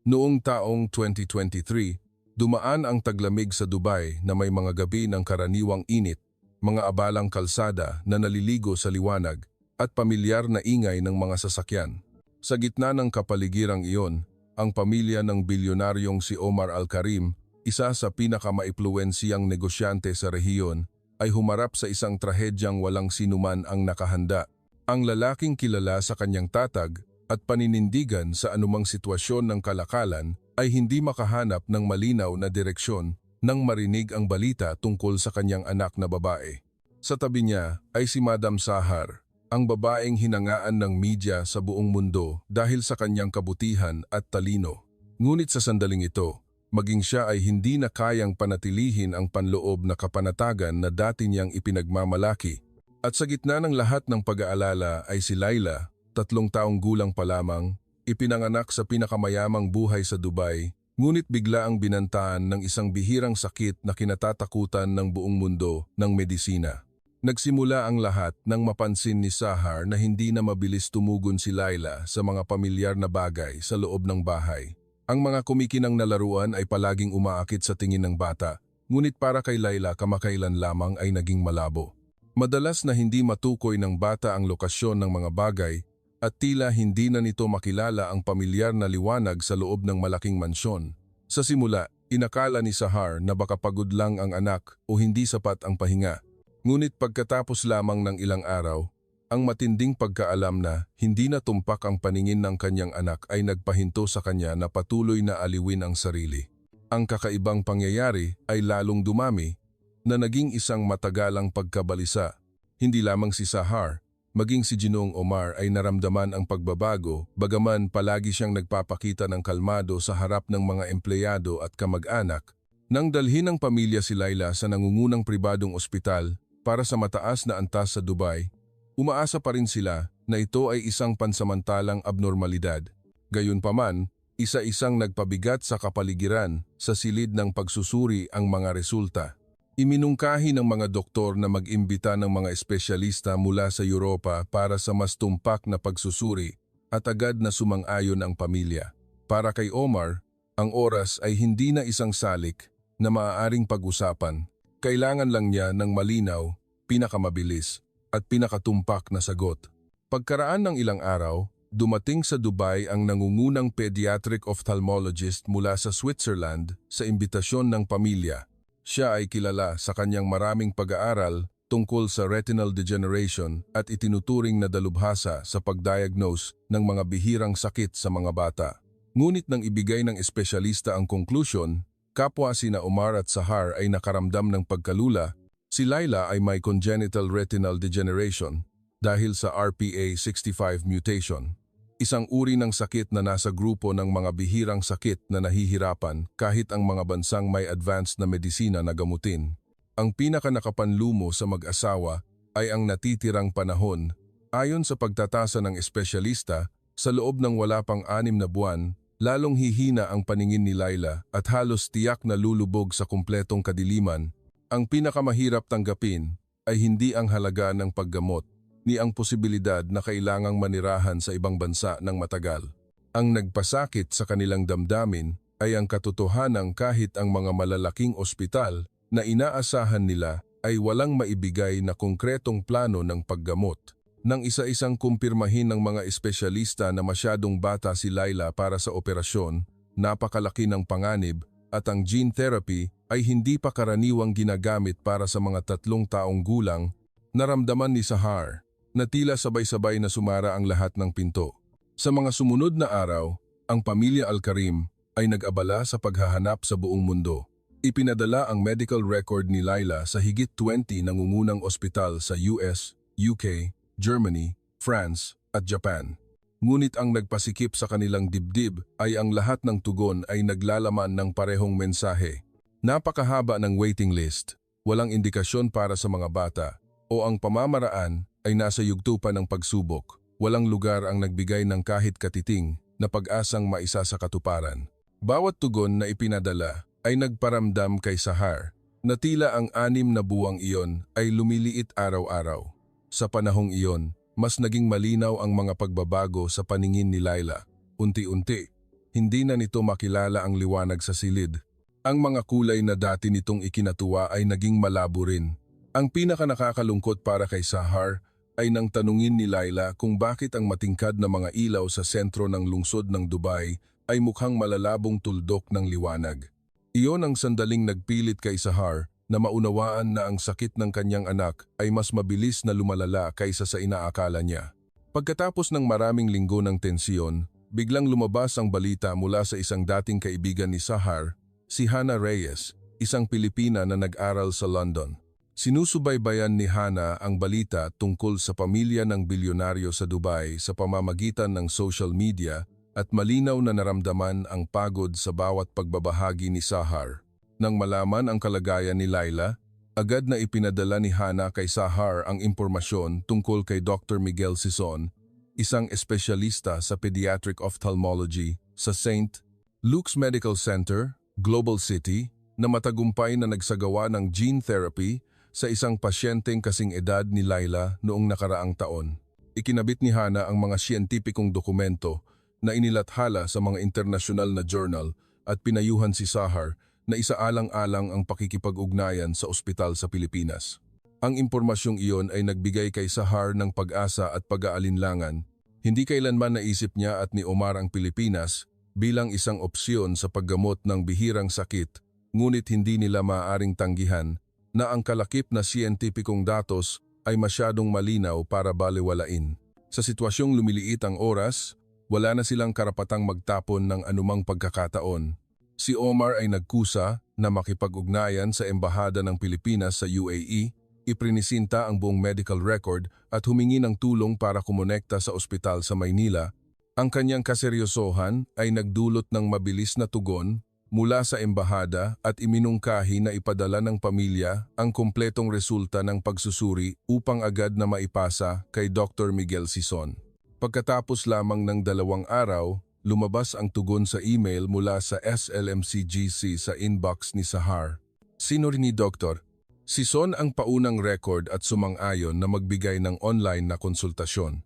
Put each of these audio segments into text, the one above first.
Noong taong 2023, dumaan ang taglamig sa Dubai na may mga gabi ng karaniwang init, mga abalang kalsada na naliligo sa liwanag, at pamilyar na ingay ng mga sasakyan. Sa gitna ng kapaligirang iyon, ang pamilya ng bilyonaryong si Omar Al-Karim, isa sa pinakamaimpluwensiyang negosyante sa rehiyon, ay humarap sa isang trahedyang walang sinuman ang nakahanda. Ang lalaking kilala sa kanyang tatag at paninindigan sa anumang sitwasyon ng kalakalan ay hindi makahanap ng malinaw na direksyon nang marinig ang balita tungkol sa kanyang anak na babae. Sa tabi niya ay si Madam Sahar, ang babaeng hinangaan ng media sa buong mundo dahil sa kanyang kabutihan at talino. Ngunit sa sandaling ito, maging siya ay hindi na kayang panatilihin ang panloob na kapanatagan na dati niyang ipinagmamalaki. At sa gitna ng lahat ng pag-aalala ay si Laila, 3 taong gulang pa lamang, ipinanganak sa pinakamayamang buhay sa Dubai, ngunit bigla ang binantaan ng isang bihirang sakit na kinatatakutan ng buong mundo ng medisina. Nagsimula ang lahat nang mapansin ni Sahar na hindi na mabilis tumugon si Laila sa mga pamilyar na bagay sa loob ng bahay. Ang mga kumikinang na laruan ay palaging umaakit sa tingin ng bata, ngunit para kay Laila kamakailan lamang ay naging malabo. Madalas na hindi matukoy ng bata ang lokasyon ng mga bagay at tila hindi na nito makilala ang pamilyar na liwanag sa loob ng malaking mansyon. Sa simula, inakala ni Sahar na baka pagod lang ang anak o hindi sapat ang pahinga. Ngunit pagkatapos lamang ng ilang araw, ang matinding pagkaalam na hindi na tumpak ang paningin ng kanyang anak ay nagpahinto sa kanya na patuloy na aliwin ang sarili. Ang kakaibang pangyayari ay lalong dumami na naging isang matagalang pagkabalisa. Hindi lamang si Sahar, maging si Ginoong Omar ay naramdaman ang pagbabago bagaman palagi siyang nagpapakita ng kalmado sa harap ng mga empleyado at kamag-anak. Nang dalhin ng pamilya si Laila sa nangungunang pribadong ospital para sa mataas na antas sa Dubai, umaasa pa rin sila na ito ay isang pansamantalang abnormalidad. Gayunpaman, isa-isang nagpabigat sa kapaligiran sa silid ng pagsusuri ang mga resulta. Iminungkahi ng mga doktor na mag-imbita ng mga espesyalista mula sa Europa para sa mas tumpak na pagsusuri at agad na sumang-ayon ang pamilya. Para kay Omar, ang oras ay hindi na isang salik na maaaring pag-usapan. Kailangan lang niya ng malinaw, pinakamabilis at pinakatumpak na sagot. Pagkaraan ng ilang araw, dumating sa Dubai ang nangungunang pediatric ophthalmologist mula sa Switzerland sa imbitasyon ng pamilya. Siya ay kilala sa kanyang maraming pag-aaral tungkol sa retinal degeneration at itinuturing na dalubhasa sa pagdiagnose ng mga bihirang sakit sa mga bata. Ngunit nang ibigay ng espesyalista ang konklusyon, kapwa sina Omar at Sahar ay nakaramdam ng pagkalula. Si Laila ay may congenital retinal degeneration dahil sa RPA65 mutation. Isang uri ng sakit na nasa grupo ng mga bihirang sakit na nahihirapan kahit ang mga bansang may advanced na medisina na gamutin. Ang pinakanakapanlumo sa mag-asawa ay ang natitirang panahon. Ayon sa pagtatasa ng espesyalista, sa loob ng wala pang 6 na buwan, lalong hihina ang paningin ni Laila at halos tiyak na lulubog sa kumpletong kadiliman. Ang pinakamahirap tanggapin ay hindi ang halaga ng paggamot, ni ang posibilidad na kailangang manirahan sa ibang bansa ng matagal. Ang nagpasakit sa kanilang damdamin ay ang katotohanang kahit ang mga malalaking ospital na inaasahan nila ay walang maibigay na konkretong plano ng paggamot. Nang isa-isang kumpirmahin ng mga espesyalista na masyadong bata si Laila para sa operasyon, napakalaki ng panganib at ang gene therapy ay hindi pa karaniwang ginagamit para sa mga 3 taong gulang, naramdaman ni Sahar na tila sabay-sabay na sumara ang lahat ng pinto. Sa mga sumunod na araw, ang pamilya Al-Karim ay nag-abala sa paghahanap sa buong mundo. Ipinadala ang medical record ni Laila sa higit 20 nangungunang ospital sa US, UK, Germany, France at Japan. Ngunit ang nagpasikip sa kanilang dibdib ay ang lahat ng tugon ay naglalaman ng parehong mensahe. Napakahaba ng waiting list, walang indikasyon para sa mga bata, o ang pamamaraan ay nasa yugto pa ng pagsubok. Walang lugar ang nagbigay ng kahit katiting na pag-asang maisa sa katuparan. Bawat tugon na ipinadala ay nagparamdam kay Sahar na tila ang 6 na buwang iyon ay lumiliit araw-araw. Sa panahong iyon, mas naging malinaw ang mga pagbabago sa paningin ni Laila. Unti-unti, hindi na nito makilala ang liwanag sa silid. Ang mga kulay na dati nitong ikinatuwa ay naging malabo rin. Ang pinakanakakalungkot para kay Sahar ay nang tanungin ni Laila kung bakit ang matingkad na mga ilaw sa sentro ng lungsod ng Dubai ay mukhang malalabong tuldok ng liwanag. Iyon ang sandaling nagpilit kay Sahar na maunawaan na ang sakit ng kanyang anak ay mas mabilis na lumalala kaysa sa inaakala niya. Pagkatapos ng maraming linggo ng tensyon, biglang lumabas ang balita mula sa isang dating kaibigan ni Sahar, si Hannah Reyes, isang Pilipina na nag-aral sa London. Sinusubaybayan ni Hannah ang balita tungkol sa pamilya ng bilyonaryo sa Dubai sa pamamagitan ng social media at malinaw na naramdaman ang pagod sa bawat pagbabahagi ni Sahar. Nang malaman ang kalagayan ni Laila, agad na ipinadala ni Hannah kay Sahar ang impormasyon tungkol kay Dr. Miguel Sison, isang espesyalista sa pediatric ophthalmology sa St. Luke's Medical Center, Global City, na matagumpay na nagsagawa ng gene therapy sa isang pasyenteng kasing edad ni Laila noong nakaraang taon. Ikinabit ni Hannah ang mga siyentipikong dokumento na inilathala sa mga internasyonal na journal at pinayuhan si Sahar na isaalang-alang ang pakikipag-ugnayan sa ospital sa Pilipinas. Ang impormasyong iyon ay nagbigay kay Sahar ng pag-asa at pag-aalinlangan. Hindi kailanman naisip niya at ni Omar ang Pilipinas bilang isang opsyon sa paggamot ng bihirang sakit, ngunit hindi nila maaaring tanggihan na ang kalakip na siyentipikong datos ay masyadong malinaw para balewalain. Sa sitwasyong lumiliit ang oras, wala na silang karapatang magtapon ng anumang pagkakataon. Si Omar ay nagkusa na makipag-ugnayan sa Embahada ng Pilipinas sa UAE, iprinisinta ang buong medical record at humingi ng tulong para kumonekta sa ospital sa Maynila. Ang kanyang kaseryosohan ay nagdulot ng mabilis na tugon mula sa embahada at iminungkahi na ipadala ng pamilya ang kumpletong resulta ng pagsusuri upang agad na maipasa kay Dr. Miguel Sison. Pagkatapos lamang ng 2 araw, lumabas ang tugon sa email mula sa SLMCGC sa inbox ni Sahar. Sino rin ni Dr. Sison ang paunang record at sumang-ayon na magbigay ng online na konsultasyon.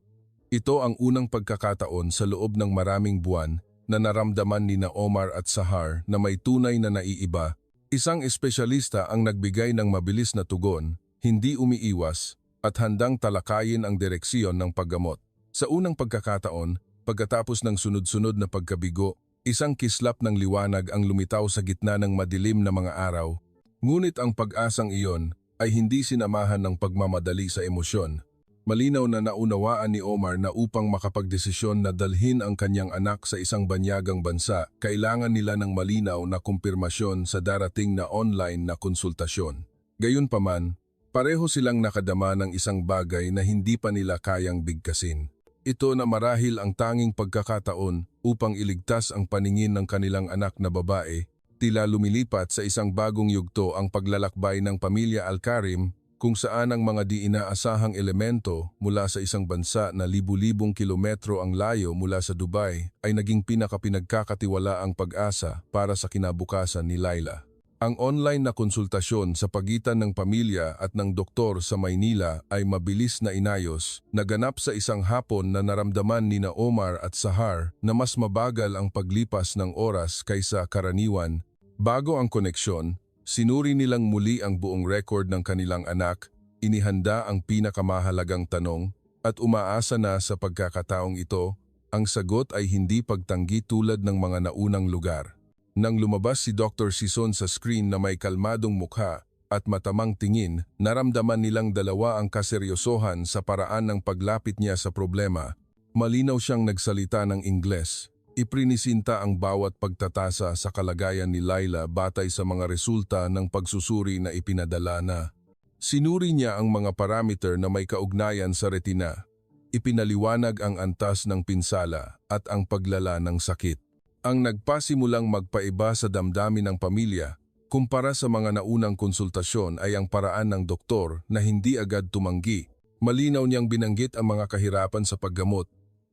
Ito ang unang pagkakataon sa loob ng maraming buwan na naramdaman ni Omar at Sahar na may tunay na naiiba. Isang espesyalista ang nagbigay ng mabilis na tugon, hindi umiiwas, at handang talakayin ang direksyon ng paggamot. Sa unang pagkakataon, pagkatapos ng sunod-sunod na pagkabigo, isang kislap ng liwanag ang lumitaw sa gitna ng madilim na mga araw. Ngunit ang pag-asang iyon ay hindi sinamahan ng pagmamadali sa emosyon. Malinaw na naunawaan ni Omar na upang makapagdesisyon na dalhin ang kanyang anak sa isang banyagang bansa, kailangan nila ng malinaw na kumpirmasyon sa darating na online na konsultasyon. Gayunpaman, pareho silang nakadama ng isang bagay na hindi pa nila kayang bigkasin. Ito na marahil ang tanging pagkakataon upang iligtas ang paningin ng kanilang anak na babae, tila lumilipat sa isang bagong yugto ang paglalakbay ng pamilya Al-Karim, kung saan ang mga di inaasahang elemento mula sa isang bansa na libu-libong kilometro ang layo mula sa Dubai ay naging pinakapinagkakatiwalaang pag-asa para sa kinabukasan ni Laila. Ang online na konsultasyon sa pagitan ng pamilya at ng doktor sa Maynila ay mabilis na inayos, naganap sa isang hapon na naramdaman ni Omar at Sahar na mas mabagal ang paglipas ng oras kaysa karaniwan. Bago ang koneksyon, sinuri nilang muli ang buong record ng kanilang anak, inihanda ang pinakamahalagang tanong, at umaasa na sa pagkakataong ito, ang sagot ay hindi pagtanggi tulad ng mga naunang lugar. Nang lumabas si Dr. Sison sa screen na may kalmadong mukha at matamang tingin, naramdaman nilang dalawa ang kaseryosohan sa paraan ng paglapit niya sa problema. Malinaw siyang nagsalita ng Ingles. Iprinisinta ang bawat pagtatasa sa kalagayan ni Laila batay sa mga resulta ng pagsusuri na ipinadala na. Sinuri niya ang mga parameter na may kaugnayan sa retina. Ipinaliwanag ang antas ng pinsala at ang paglala ng sakit. Ang nagpasimulang magpaiba sa damdamin ng pamilya kumpara sa mga naunang konsultasyon ay ang paraan ng doktor na hindi agad tumanggi. Malinaw niyang binanggit ang mga kahirapan sa paggamot.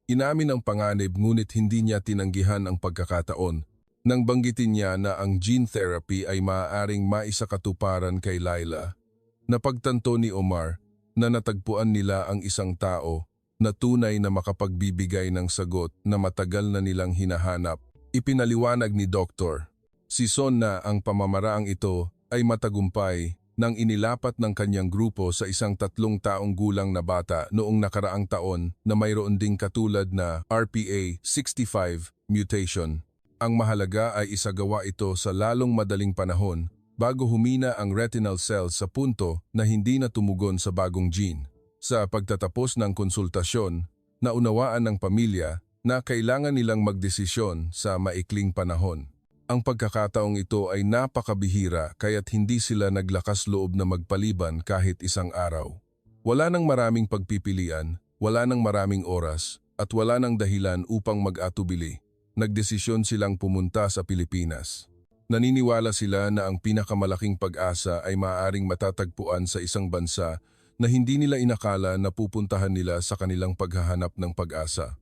Inamin ang panganib ngunit hindi niya tinanggihan ang pagkakataon. Nang banggitin niya na ang gene therapy ay maaaring maisakatuparan kay Laila. Napagtanto ni Omar na natagpuan nila ang isang tao na tunay na makapagbibigay ng sagot na matagal na nilang hinahanap. Ipinaliwanag ni Dr. Sison na ang pamamaraang ito ay matagumpay nang inilapat ng kanyang grupo sa isang 3 taong gulang na bata noong nakaraang taon na mayroon ding katulad na RPA65 mutation. Ang mahalaga ay isagawa ito sa lalong madaling panahon bago humina ang retinal cells sa punto na hindi na tumugon sa bagong gene. Sa pagtatapos ng konsultasyon, naunawaan ng pamilya na kailangan nilang magdesisyon sa maikling panahon. Ang pagkakataong ito ay napakabihira kaya't hindi sila naglakas loob na magpaliban kahit isang araw. Wala nang maraming pagpipilian, wala nang maraming oras, at wala nang dahilan upang mag-atubili. Nagdesisyon silang pumunta sa Pilipinas. Naniniwala sila na ang pinakamalaking pag-asa ay maaaring matatagpuan sa isang bansa na hindi nila inakala na pupuntahan nila sa kanilang paghahanap ng pag-asa.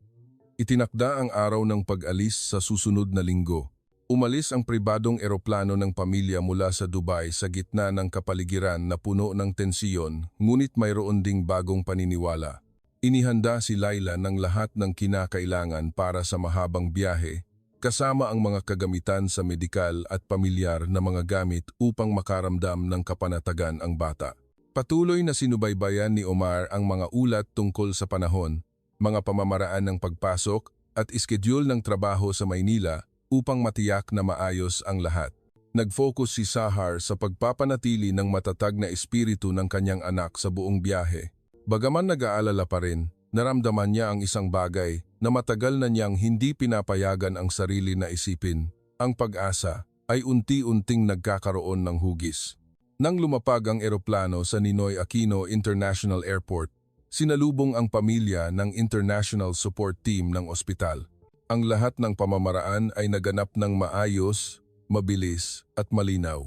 Itinakda ang araw ng pag-alis sa susunod na linggo. Umalis ang pribadong eroplano ng pamilya mula sa Dubai sa gitna ng kapaligiran na puno ng tensiyon, ngunit mayroon ding bagong paniniwala. Inihanda si Laila ng lahat ng kinakailangan para sa mahabang biyahe, kasama ang mga kagamitan sa medikal at pamilyar na mga gamit upang makaramdam ng kapanatagan ang bata. Patuloy na sinubaybayan ni Omar ang mga ulat tungkol sa panahon, mga pamamaraan ng pagpasok at iskedyul ng trabaho sa Maynila upang matiyak na maayos ang lahat. Nag-focus si Sahar sa pagpapanatili ng matatag na espiritu ng kanyang anak sa buong biyahe. Bagaman nag-aalala pa rin, naramdaman niya ang isang bagay na matagal na niyang hindi pinapayagan ang sarili na isipin. Ang pag-asa ay unti-unting nagkakaroon ng hugis. Nang lumapag ang eroplano sa Ninoy Aquino International Airport, sinalubong ang pamilya ng International Support Team ng ospital. Ang lahat ng pamamaraan ay naganap ng maayos, mabilis at malinaw.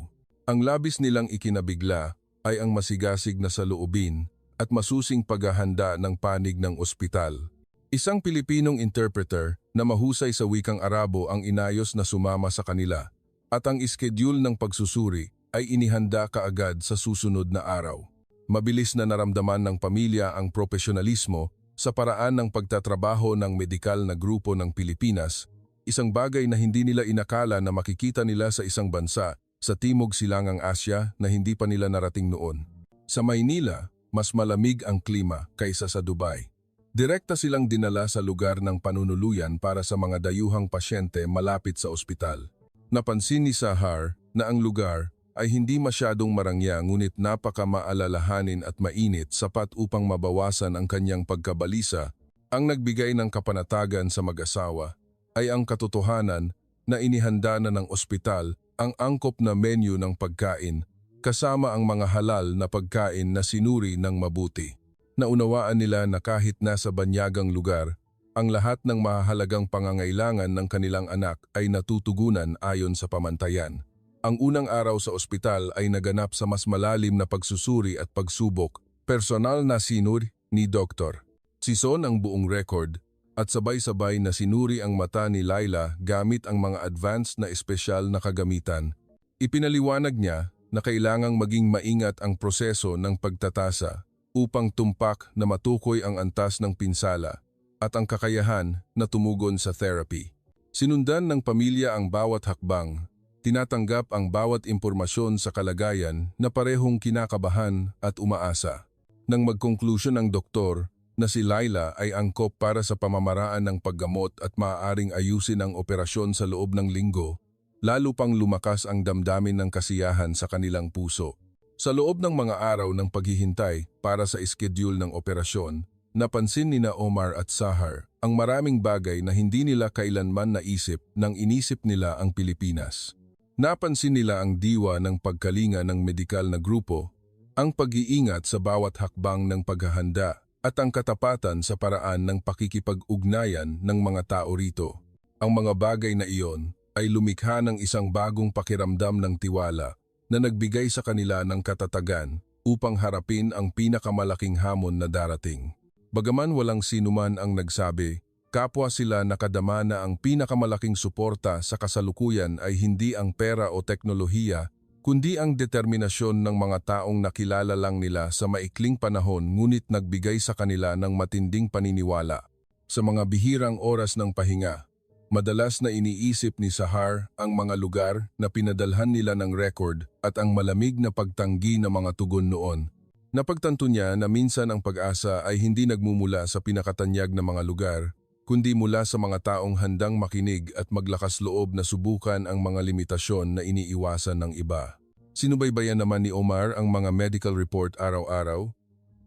Ang labis nilang ikinabigla ay ang masigasig na saloobin at masusing paghahanda ng panig ng ospital. Isang Pilipinong interpreter na mahusay sa wikang Arabo ang inayos na sumama sa kanila at ang iskedyul ng pagsusuri ay inihanda kaagad sa susunod na araw. Mabilis na naramdaman ng pamilya ang profesionalismo sa paraan ng pagtatrabaho ng medikal na grupo ng Pilipinas, isang bagay na hindi nila inakala na makikita nila sa isang bansa sa Timog Silangang Asya na hindi pa nila narating noon. Sa Maynila, mas malamig ang klima kaysa sa Dubai. Direkta silang dinala sa lugar ng panunuluyan para sa mga dayuhang pasyente malapit sa ospital. Napansin ni Sahar na ang lugar ay hindi masyadong marangya ngunit napakamaalalahanin at mainit sapat upang mabawasan ang kanyang pagkabalisa. Ang nagbigay ng kapanatagan sa mag-asawa ay ang katotohanan na inihanda na ng ospital ang angkop na menu ng pagkain kasama ang mga halal na pagkain na sinuri ng mabuti. Naunawaan nila na kahit nasa banyagang lugar, ang lahat ng mahahalagang pangangailangan ng kanilang anak ay natutugunan ayon sa pamantayan. Ang unang araw sa ospital ay naganap sa mas malalim na pagsusuri at pagsubok, personal na sinuri ni Dr. Sison ang buong record at sabay-sabay na sinuri ang mata ni Laila gamit ang mga advanced na espesyal na kagamitan. Ipinaliwanag niya na kailangang maging maingat ang proseso ng pagtatasa upang tumpak na matukoy ang antas ng pinsala at ang kakayahan na tumugon sa therapy. Sinundan ng pamilya ang bawat hakbang. Tinatanggap ang bawat impormasyon sa kalagayan na parehong kinakabahan at umaasa. Nang mag-conclusion ang doktor na si Laila ay angkop para sa pamamaraan ng paggamot at maaaring ayusin ang operasyon sa loob ng linggo, lalo pang lumakas ang damdamin ng kasiyahan sa kanilang puso. Sa loob ng mga araw ng paghihintay para sa iskedyul ng operasyon, napansin ni Omar at Sahar ang maraming bagay na hindi nila kailanman naisip nang inisip nila ang Pilipinas. Napansin nila ang diwa ng pagkalinga ng medikal na grupo, ang pag-iingat sa bawat hakbang ng paghahanda at ang katapatan sa paraan ng pakikipag-ugnayan ng mga tao rito. Ang mga bagay na iyon ay lumikha ng isang bagong pakiramdam ng tiwala na nagbigay sa kanila ng katatagan upang harapin ang pinakamalaking hamon na darating. Bagaman walang sinuman ang nagsabi, kapwa sila nakadama na ang pinakamalaking suporta sa kasalukuyan ay hindi ang pera o teknolohiya, kundi ang determinasyon ng mga taong nakilala lang nila sa maikling panahon ngunit nagbigay sa kanila ng matinding paniniwala. Sa mga bihirang oras ng pahinga, Madalas na iniisip ni Sahar ang mga lugar na pinadalhan nila ng record at ang malamig na pagtanggi ng mga tugon noon. Napagtanto niya na minsan ang pag-asa ay hindi nagmumula sa pinakatanyag na mga lugar, kundi mula sa mga taong handang makinig at maglakas loob na subukan ang mga limitasyon na iniiwasan ng iba. Sinubaybayan naman ni Omar ang mga medical report araw-araw.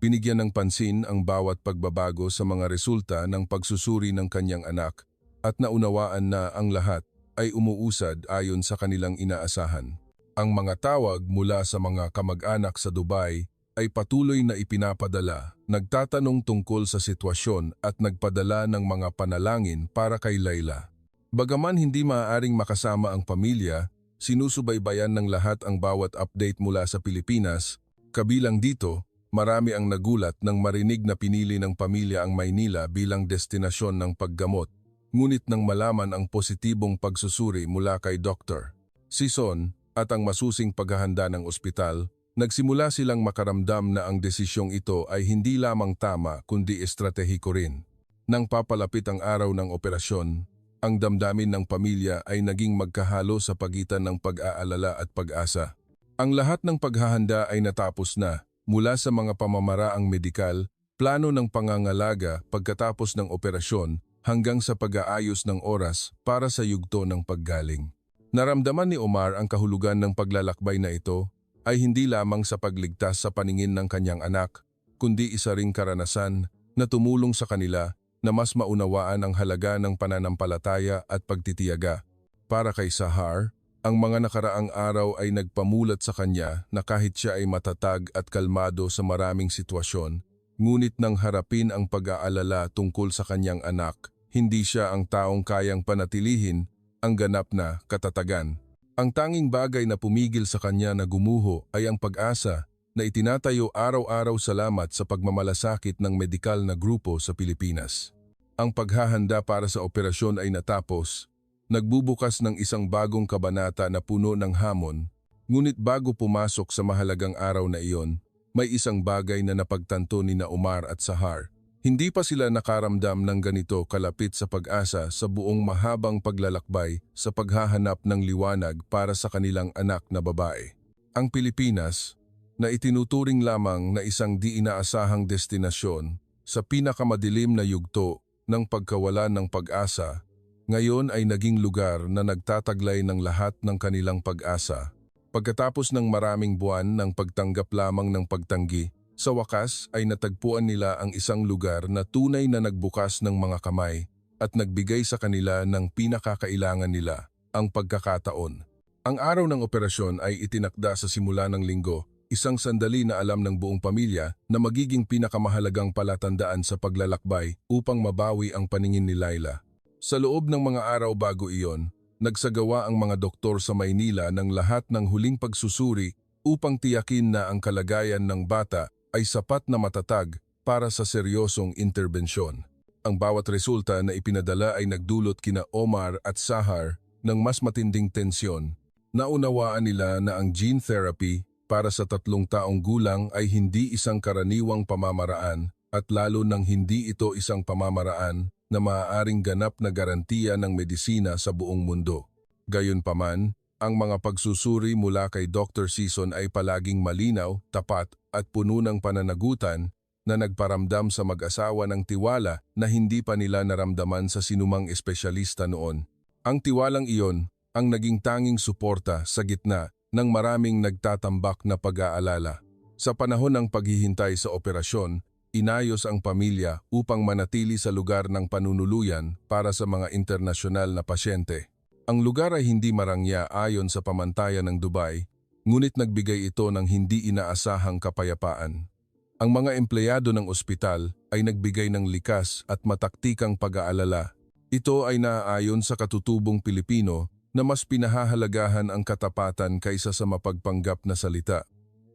Binigyan ng pansin ang bawat pagbabago sa mga resulta ng pagsusuri ng kanyang anak at naunawaan na ang lahat ay umuusad ayon sa kanilang inaasahan. Ang mga tawag mula sa mga kamag-anak sa Dubai ay patuloy na ipinapadala, nagtatanong tungkol sa sitwasyon at nagpadala ng mga panalangin para kay Layla. Bagaman hindi maaaring makasama ang pamilya, sinusubaybayan ng lahat ang bawat update mula sa Pilipinas. Kabilang dito, marami ang nagulat nang marinig na pinili ng pamilya ang Maynila bilang destinasyon ng paggamot, ngunit nang malaman ang positibong pagsusuri mula kay Dr. Sison at ang masusing paghahanda ng ospital, nagsimula silang makaramdam na ang desisyong ito ay hindi lamang tama kundi estratehiko rin. Nang papalapit ang araw ng operasyon, ang damdamin ng pamilya ay naging magkahalo sa pagitan ng pag-aalala at pag-asa. Ang lahat ng paghahanda ay natapos na, mula sa mga pamamaraang medikal, plano ng pangangalaga pagkatapos ng operasyon hanggang sa pag-aayos ng oras para sa yugto ng paggaling. Naramdaman ni Omar ang kahulugan ng paglalakbay na ito ay hindi lamang sa pagligtas sa paningin ng kanyang anak, kundi isa ring karanasan na tumulong sa kanila na mas maunawaan ang halaga ng pananampalataya at pagtitiyaga. Para kay Sahar, ang mga nakaraang araw ay nagpamulat sa kanya na kahit siya ay matatag at kalmado sa maraming sitwasyon, ngunit nang harapin ang pag-aalala tungkol sa kanyang anak, hindi siya ang taong kayang panatilihin ang ganap na katatagan. Ang tanging bagay na pumigil sa kanya na gumuho ay ang pag-asa na itinatayo araw-araw salamat sa pagmamalasakit ng medikal na grupo sa Pilipinas. Ang paghahanda para sa operasyon ay natapos, nagbubukas ng isang bagong kabanata na puno ng hamon, ngunit bago pumasok sa mahalagang araw na iyon, may isang bagay na napagtanto ni Omar at Sahar. Hindi pa sila nakaramdam ng ganito kalapit sa pag-asa sa buong mahabang paglalakbay sa paghahanap ng liwanag para sa kanilang anak na babae. Ang Pilipinas, na itinuturing lamang na isang di inaasahang destinasyon sa pinakamadilim na yugto ng pagkawalan ng pag-asa, ngayon ay naging lugar na nagtataglay ng lahat ng kanilang pag-asa. Pagkatapos ng maraming buwan ng pagtanggap lamang ng pagtanggi, sa wakas ay natagpuan nila ang isang lugar na tunay na nagbukas ng mga kamay at nagbigay sa kanila ng pinakakailangan nila, ang pagkakataon. Ang araw ng operasyon ay itinakda sa simula ng linggo, isang sandali na alam ng buong pamilya na magiging pinakamahalagang palatandaan sa paglalakbay upang mabawi ang paningin ni Layla. Sa loob ng mga araw bago iyon, nagsagawa ang mga doktor sa Maynila ng lahat ng huling pagsusuri upang tiyakin na ang kalagayan ng bata ay sapat na matatag para sa seryosong interbensyon. Ang bawat resulta na ipinadala ay nagdulot kina Omar at Sahar ng mas matinding tensyon. Naunawaan nila na ang gene therapy para sa 3 taong gulang ay hindi isang karaniwang pamamaraan at lalo nang hindi ito isang pamamaraan na maaaring ganap na garantiya ng medisina sa buong mundo. Gayunpaman, ang mga pagsusuri mula kay Dr. Sison ay palaging malinaw, tapat at puno ng pananagutan na nagparamdam sa mag-asawa ng tiwala na hindi pa nila naramdaman sa sinumang espesyalista noon. Ang tiwalang iyon ang naging tanging suporta sa gitna ng maraming nagtatambak na pag-aalala. Sa panahon ng paghihintay sa operasyon, inayos ang pamilya upang manatili sa lugar ng panunuluyan para sa mga internasyonal na pasyente. Ang lugar ay hindi marangya ayon sa pamantayan ng Dubai, ngunit nagbigay ito ng hindi inaasahang kapayapaan. Ang mga empleyado ng ospital ay nagbigay ng likas at mataktikang pag-aalala. Ito ay naaayon sa katutubong Pilipino na mas pinahahalagahan ang katapatan kaysa sa mapagpanggap na salita.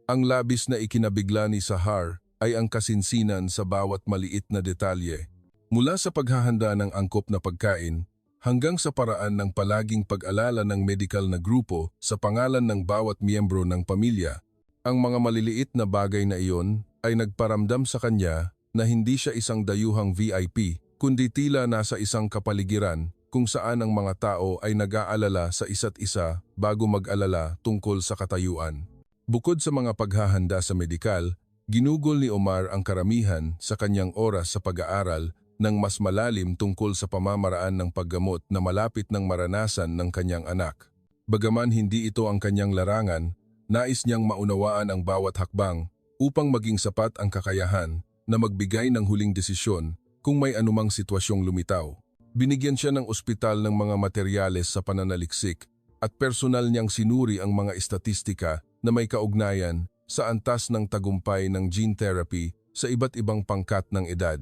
Ang labis na ikinabigla ni Sahar ay ang kasinsinan sa bawat maliit na detalye. Mula sa paghahanda ng angkop na pagkain, hanggang sa paraan ng palaging pag-alala ng medikal na grupo sa pangalan ng bawat miyembro ng pamilya, ang mga maliliit na bagay na iyon ay nagparamdam sa kanya na hindi siya isang dayuhang VIP, kundi tila nasa isang kapaligiran kung saan ang mga tao ay nag-aalala sa isa't isa bago mag-alala tungkol sa katayuan. Bukod sa mga paghahanda sa medikal, ginugol ni Omar ang karamihan sa kanyang oras sa pag-aaral ng mas malalim tungkol sa pamamaraan ng paggamot na malapit ng maranasan ng kanyang anak. Bagaman hindi ito ang kanyang larangan, nais niyang maunawaan ang bawat hakbang upang maging sapat ang kakayahan na magbigay ng huling desisyon kung may anumang sitwasyong lumitaw. Binigyan siya ng ospital ng mga materyales sa pananaliksik at personal niyang sinuri ang mga estatistika na may kaugnayan sa antas ng tagumpay ng gene therapy sa iba't ibang pangkat ng edad.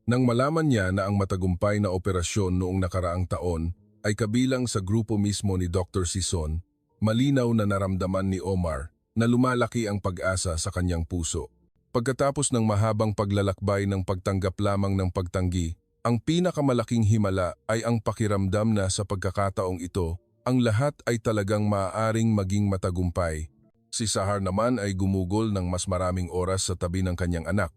Nang malaman niya na ang matagumpay na operasyon noong nakaraang taon ay kabilang sa grupo mismo ni Dr. Sison, malinaw na naramdaman ni Omar na lumalaki ang pag-asa sa kanyang puso. Pagkatapos ng mahabang paglalakbay ng pagtanggap lamang ng pagtanggi, ang pinakamalaking himala ay ang pakiramdam na sa pagkakataong ito, ang lahat ay talagang maaaring maging matagumpay. Si Sahar naman ay gumugol ng mas maraming oras sa tabi ng kanyang anak.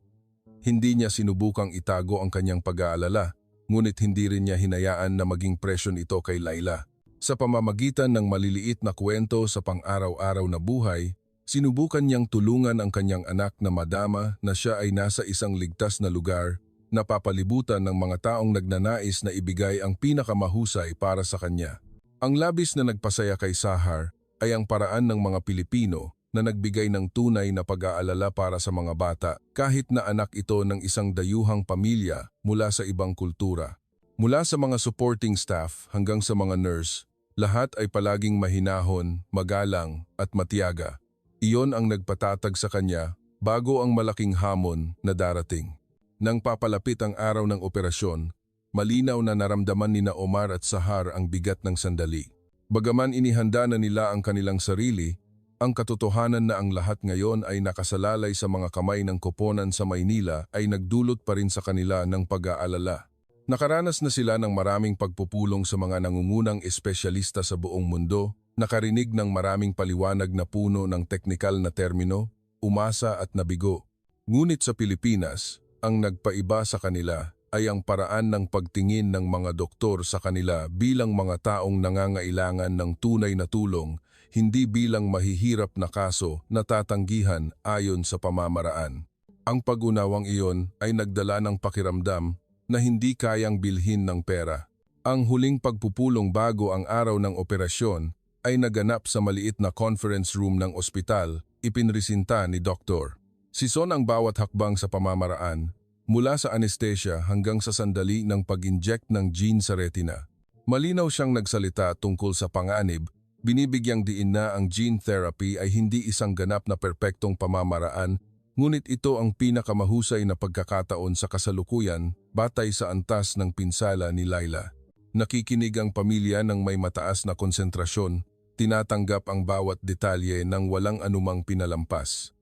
Hindi niya sinubukang itago ang kanyang pag-aalala, ngunit hindi rin niya hinayaan na maging presyon ito kay Layla. Sa pamamagitan ng maliliit na kwento sa pang-araw-araw na buhay, sinubukan niyang tulungan ang kanyang anak na madama na siya ay nasa isang ligtas na lugar, napapalibutan ng mga taong nagnanais na ibigay ang pinakamahusay para sa kanya. Ang labis na nagpasaya kay Sahar ay ang paraan ng mga Pilipino na nagbigay ng tunay na pag-aalala para sa mga bata kahit na anak ito ng isang dayuhang pamilya mula sa ibang kultura. Mula sa mga supporting staff hanggang sa mga nurse, lahat ay palaging mahinahon, magalang at matiyaga. Iyon ang nagpatatag sa kanya bago ang malaking hamon na darating. Nang papalapit ang araw ng operasyon, malinaw na naramdaman ni Omar at Sahar ang bigat ng sandali. Bagaman inihanda na nila ang kanilang sarili, ang katotohanan na ang lahat ngayon ay nakasalalay sa mga kamay ng koponan sa Maynila ay nagdulot pa rin sa kanila ng pag-aalala. Nakaranas na sila ng maraming pagpupulong sa mga nangungunang espesyalista sa buong mundo, nakarinig ng maraming paliwanag na puno ng teknikal na termino, umasa at nabigo. Ngunit sa Pilipinas, ang nagpaiba sa kanila ay ang paraan ng pagtingin ng mga doktor sa kanila bilang mga taong nangangailangan ng tunay na tulong, hindi bilang mahihirap na kaso na tatanggihan ayon sa pamamaraan. Ang pag-unawang iyon ay nagdala ng pakiramdam na hindi kayang bilhin ng pera. Ang huling pagpupulong bago ang araw ng operasyon ay naganap sa maliit na conference room ng ospital, ipinresinta ni Dr. Sison ang bawat hakbang sa pamamaraan, mula sa anesthesia hanggang sa sandali ng pag-inject ng gene sa retina. Malinaw siyang nagsalita tungkol sa panganib, binibigyang diin na ang gene therapy ay hindi isang ganap na perpektong pamamaraan, ngunit ito ang pinakamahusay na pagkakataon sa kasalukuyan batay sa antas ng pinsala ni Layla. Nakikinig ang pamilya ng may mataas na konsentrasyon, tinatanggap ang bawat detalye ng walang anumang pinalampas.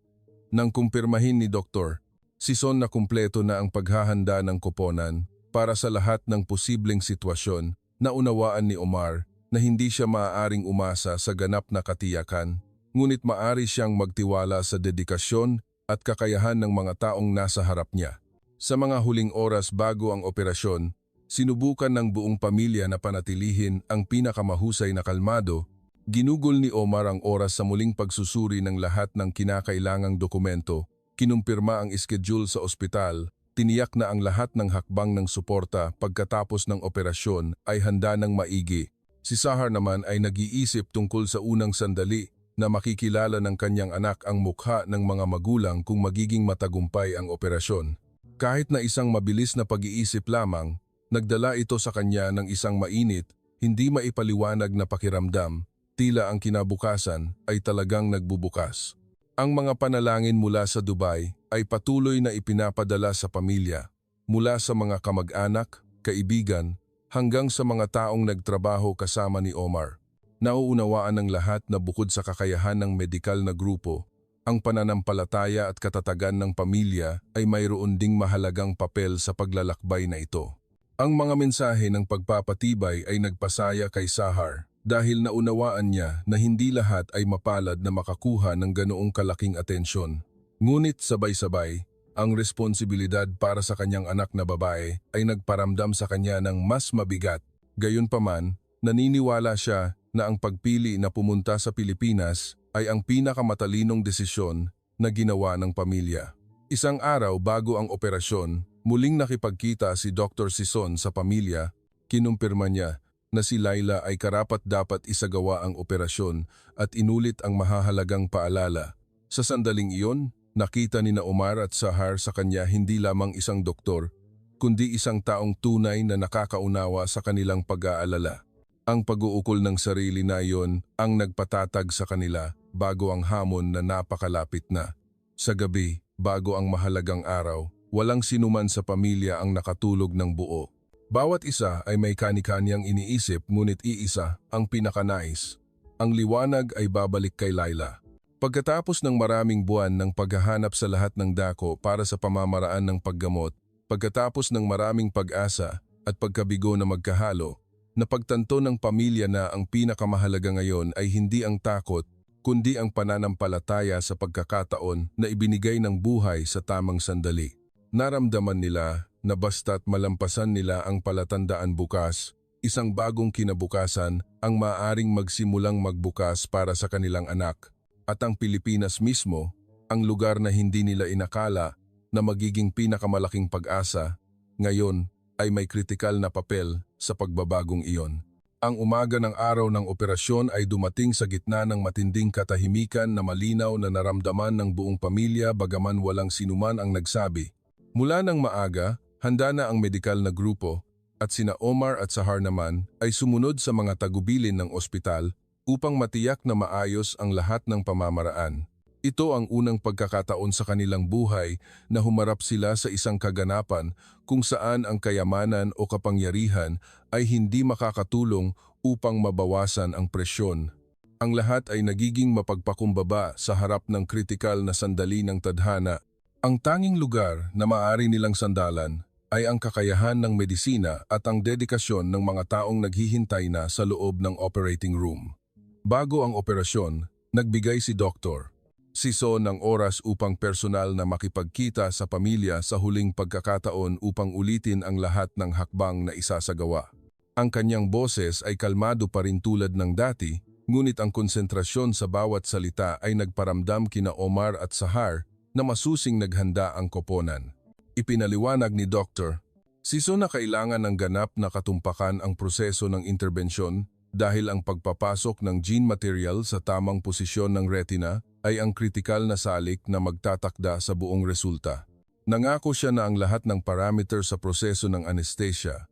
Nang kumpirmahin ni Dr. Sison na kumpleto na ang paghahanda ng koponan para sa lahat ng posibleng sitwasyon, naunawaan ni Omar na hindi siya maaaring umasa sa ganap na katiyakan, ngunit maaari siyang magtiwala sa dedikasyon at kakayahan ng mga taong nasa harap niya. Sa mga huling oras bago ang operasyon, sinubukan ng buong pamilya na panatilihin ang pinakamahusay na kalmado. Ginugol ni Omar ang oras sa muling pagsusuri ng lahat ng kinakailangang dokumento, kinumpirma ang schedule sa ospital, tiniyak na ang lahat ng hakbang ng suporta pagkatapos ng operasyon ay handa ng maigi. Si Sahar naman ay nag-iisip tungkol sa unang sandali na makikilala ng kanyang anak ang mukha ng mga magulang kung magiging matagumpay ang operasyon. Kahit na isang mabilis na pag-iisip lamang, nagdala ito sa kanya ng isang mainit, hindi maipaliwanag na pakiramdam. Tila ang kinabukasan ay talagang nagbubukas. Ang mga panalangin mula sa Dubai ay patuloy na ipinapadala sa pamilya, mula sa mga kamag-anak, kaibigan, hanggang sa mga taong nagtrabaho kasama ni Omar. Nauunawaan ng lahat na bukod sa kakayahan ng medikal na grupo, ang pananampalataya at katatagan ng pamilya ay mayroon ding mahalagang papel sa paglalakbay na ito. Ang mga mensahe ng pagpapatibay ay nagpasaya kay Sahar, dahil naunawaan niya na hindi lahat ay mapalad na makakuha ng ganoong kalaking atensyon. Ngunit sabay-sabay, ang responsibilidad para sa kanyang anak na babae ay nagparamdam sa kanya ng mas mabigat. Gayunpaman, naniniwala siya na ang pagpili na pumunta sa Pilipinas ay ang pinakamatalinong desisyon na ginawa ng pamilya. Isang araw bago ang operasyon, muling nakipagkita si Dr. Sison sa pamilya. Kinumpirma niya na si Laila ay karapat-dapat isagawa ang operasyon at inulit ang mahahalagang paalala. Sa sandaling iyon, nakita ni Omar at Sahar sa kanya hindi lamang isang doktor, kundi isang taong tunay na nakakaunawa sa kanilang pag-aalala. Ang pag-uukol ng sarili na iyon ang nagpatatag sa kanila bago ang hamon na napakalapit na. Sa gabi, bago ang mahalagang araw, walang sinuman sa pamilya ang nakatulog ng buo. Bawat isa ay may kani-kanyang iniisip ngunit iisa ang pinakanais. Ang liwanag ay babalik kay Laila. Pagkatapos ng maraming buwan ng paghahanap sa lahat ng dako para sa pamamaraan ng paggamot, pagkatapos ng maraming pag-asa at pagkabigo na magkahalo, napagtanto ng pamilya na ang pinakamahalaga ngayon ay hindi ang takot, kundi ang pananampalataya sa pagkakataon na ibinigay ng buhay sa tamang sandali. Naramdaman nila na basta't malampasan nila ang palatandaan bukas, isang bagong kinabukasan ang maaaring magsimulang magbukas para sa kanilang anak. At ang Pilipinas mismo, ang lugar na hindi nila inakala na magiging pinakamalaking pag-asa, ngayon ay may kritikal na papel sa pagbabagong iyon. Ang umaga ng araw ng operasyon ay dumating sa gitna ng matinding katahimikan na malinaw na naramdaman ng buong pamilya bagaman walang sinuman ang nagsabi. Mula ng maaga, handa na ang medikal na grupo at sina Omar at Sahar naman ay sumunod sa mga tagubilin ng ospital upang matiyak na maayos ang lahat ng pamamaraan. Ito ang unang pagkakataon sa kanilang buhay na humarap sila sa isang kaganapan kung saan ang kayamanan o kapangyarihan ay hindi makakatulong upang mabawasan ang presyon. Ang lahat ay nagiging mapagpakumbaba sa harap ng kritikal na sandali ng tadhana. Ang tanging lugar na maaari nilang sandalan ay ang kakayahan ng medisina at ang dedikasyon ng mga taong naghihintay na sa loob ng operating room. Bago ang operasyon, nagbigay si Dr. Sison ng oras upang personal na makipagkita sa pamilya sa huling pagkakataon upang ulitin ang lahat ng hakbang na isasagawa. Ang kanyang boses ay kalmado pa rin tulad ng dati, ngunit ang konsentrasyon sa bawat salita ay nagparamdam kina Omar at Sahar na masusing naghanda ang koponan. Ipinaliwanag ni Dr. Sison na kailangan ng ganap na katumpakan ang proseso ng interbensyon dahil ang pagpapasok ng gene material sa tamang posisyon ng retina ay ang kritikal na salik na magtatakda sa buong resulta. Nangako siya na ang lahat ng parameter sa proseso ng anesthesia,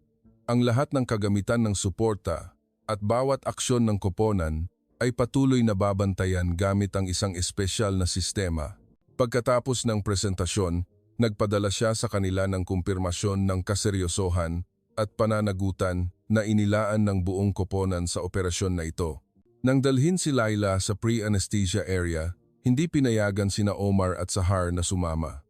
ang lahat ng kagamitan ng suporta at bawat aksyon ng koponan ay patuloy na babantayan gamit ang isang espesyal na sistema. Pagkatapos ng presentasyon, nagpadala siya sa kanila ng kumpirmasyon ng kaseryosohan at pananagutan na inilaan ng buong koponan sa operasyon na ito. Nang dalhin si Laila sa pre-anesthesia area, hindi pinayagan sina Omar at Sahar na sumama.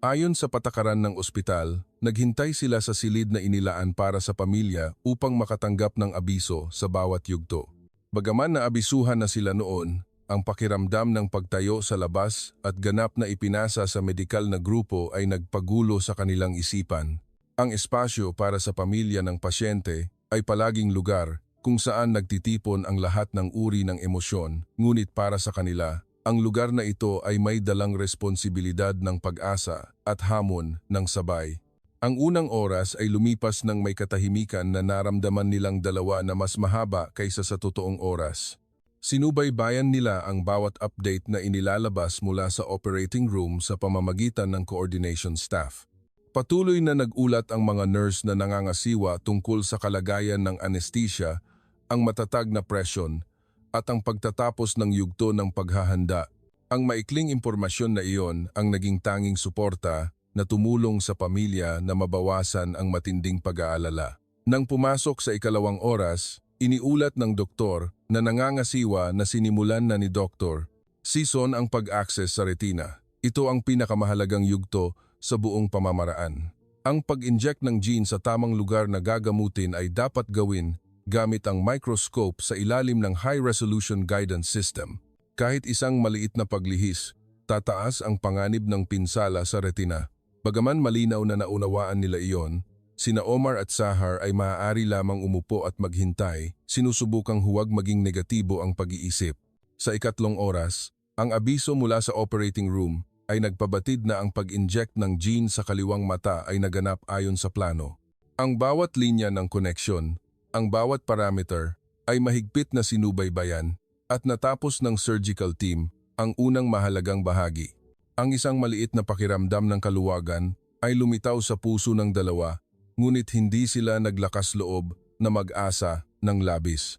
Ayon sa patakaran ng ospital, naghintay sila sa silid na inilaan para sa pamilya upang makatanggap ng abiso sa bawat yugto. Bagaman naabisuhan na sila noon, ang pakiramdam ng pagtayo sa labas at ganap na ipinasa sa medikal na grupo ay nagpagulo sa kanilang isipan. Ang espasyo para sa pamilya ng pasyente ay palaging lugar kung saan nagtitipon ang lahat ng uri ng emosyon, ngunit para sa kanila, ang lugar na ito ay may dalang responsibilidad ng pag-asa at hamon ng sabay. Ang unang oras ay lumipas ng may katahimikan na naramdaman nilang dalawa na mas mahaba kaysa sa totoong oras. Sinubaybayan nila ang bawat update na inilalabas mula sa operating room sa pamamagitan ng coordination staff. Patuloy na nag-ulat ang mga nurse na nangangasiwa tungkol sa kalagayan ng anesthesia, ang matatag na presyon, at ang pagtatapos ng yugto ng paghahanda. Ang maikling impormasyon na iyon ang naging tanging suporta na tumulong sa pamilya na mabawasan ang matinding pag-aalala. Nang pumasok sa ikalawang oras, iniulat ng doktor na nangangasiwa na sinimulan na ni Dr. Sison ang pag-access sa retina. Ito ang pinakamahalagang yugto sa buong pamamaraan. Ang pag-inject ng gene sa tamang lugar na gagamutin ay dapat gawin gamit ang microscope sa ilalim ng high-resolution guidance system. Kahit isang maliit na paglihis, tataas ang panganib ng pinsala sa retina. Bagaman malinaw na naunawaan nila iyon, Sina Omar at Sahar ay maaari lamang umupo at maghintay, sinusubukang huwag maging negatibo ang pag-iisip. Sa ikatlong oras, ang abiso mula sa operating room ay nagpabatid na ang pag-inject ng gene sa kaliwang mata ay naganap ayon sa plano. Ang bawat linya ng koneksyon, ang bawat parameter, ay mahigpit na sinubaybayan at natapos ng surgical team ang unang mahalagang bahagi. Ang isang maliit na pakiramdam ng kaluwagan ay lumitaw sa puso ng dalawa, ngunit hindi sila naglakas loob na mag-asa ng labis.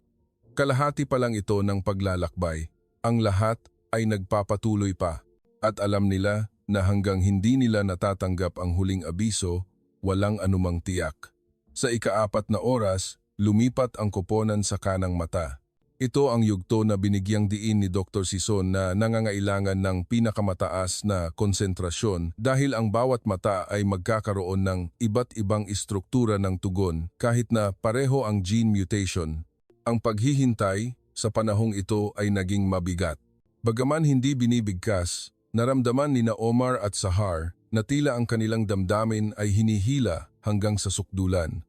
Kalahati pa lang ito ng paglalakbay. Ang lahat ay nagpapatuloy pa at alam nila na hanggang hindi nila natatanggap ang huling abiso, walang anumang tiyak. Sa ika-4 na oras, lumipat ang koponan sa kanang mata. Ito ang yugto na binigyang diin ni Dr. Sison na nangangailangan ng pinakamataas na konsentrasyon dahil ang bawat mata ay magkakaroon ng iba't ibang istruktura ng tugon kahit na pareho ang gene mutation. Ang paghihintay sa panahong ito ay naging mabigat. Bagaman hindi binibigkas, naramdaman ni Omar at Sahar na tila ang kanilang damdamin ay hinihila hanggang sa sukdulan.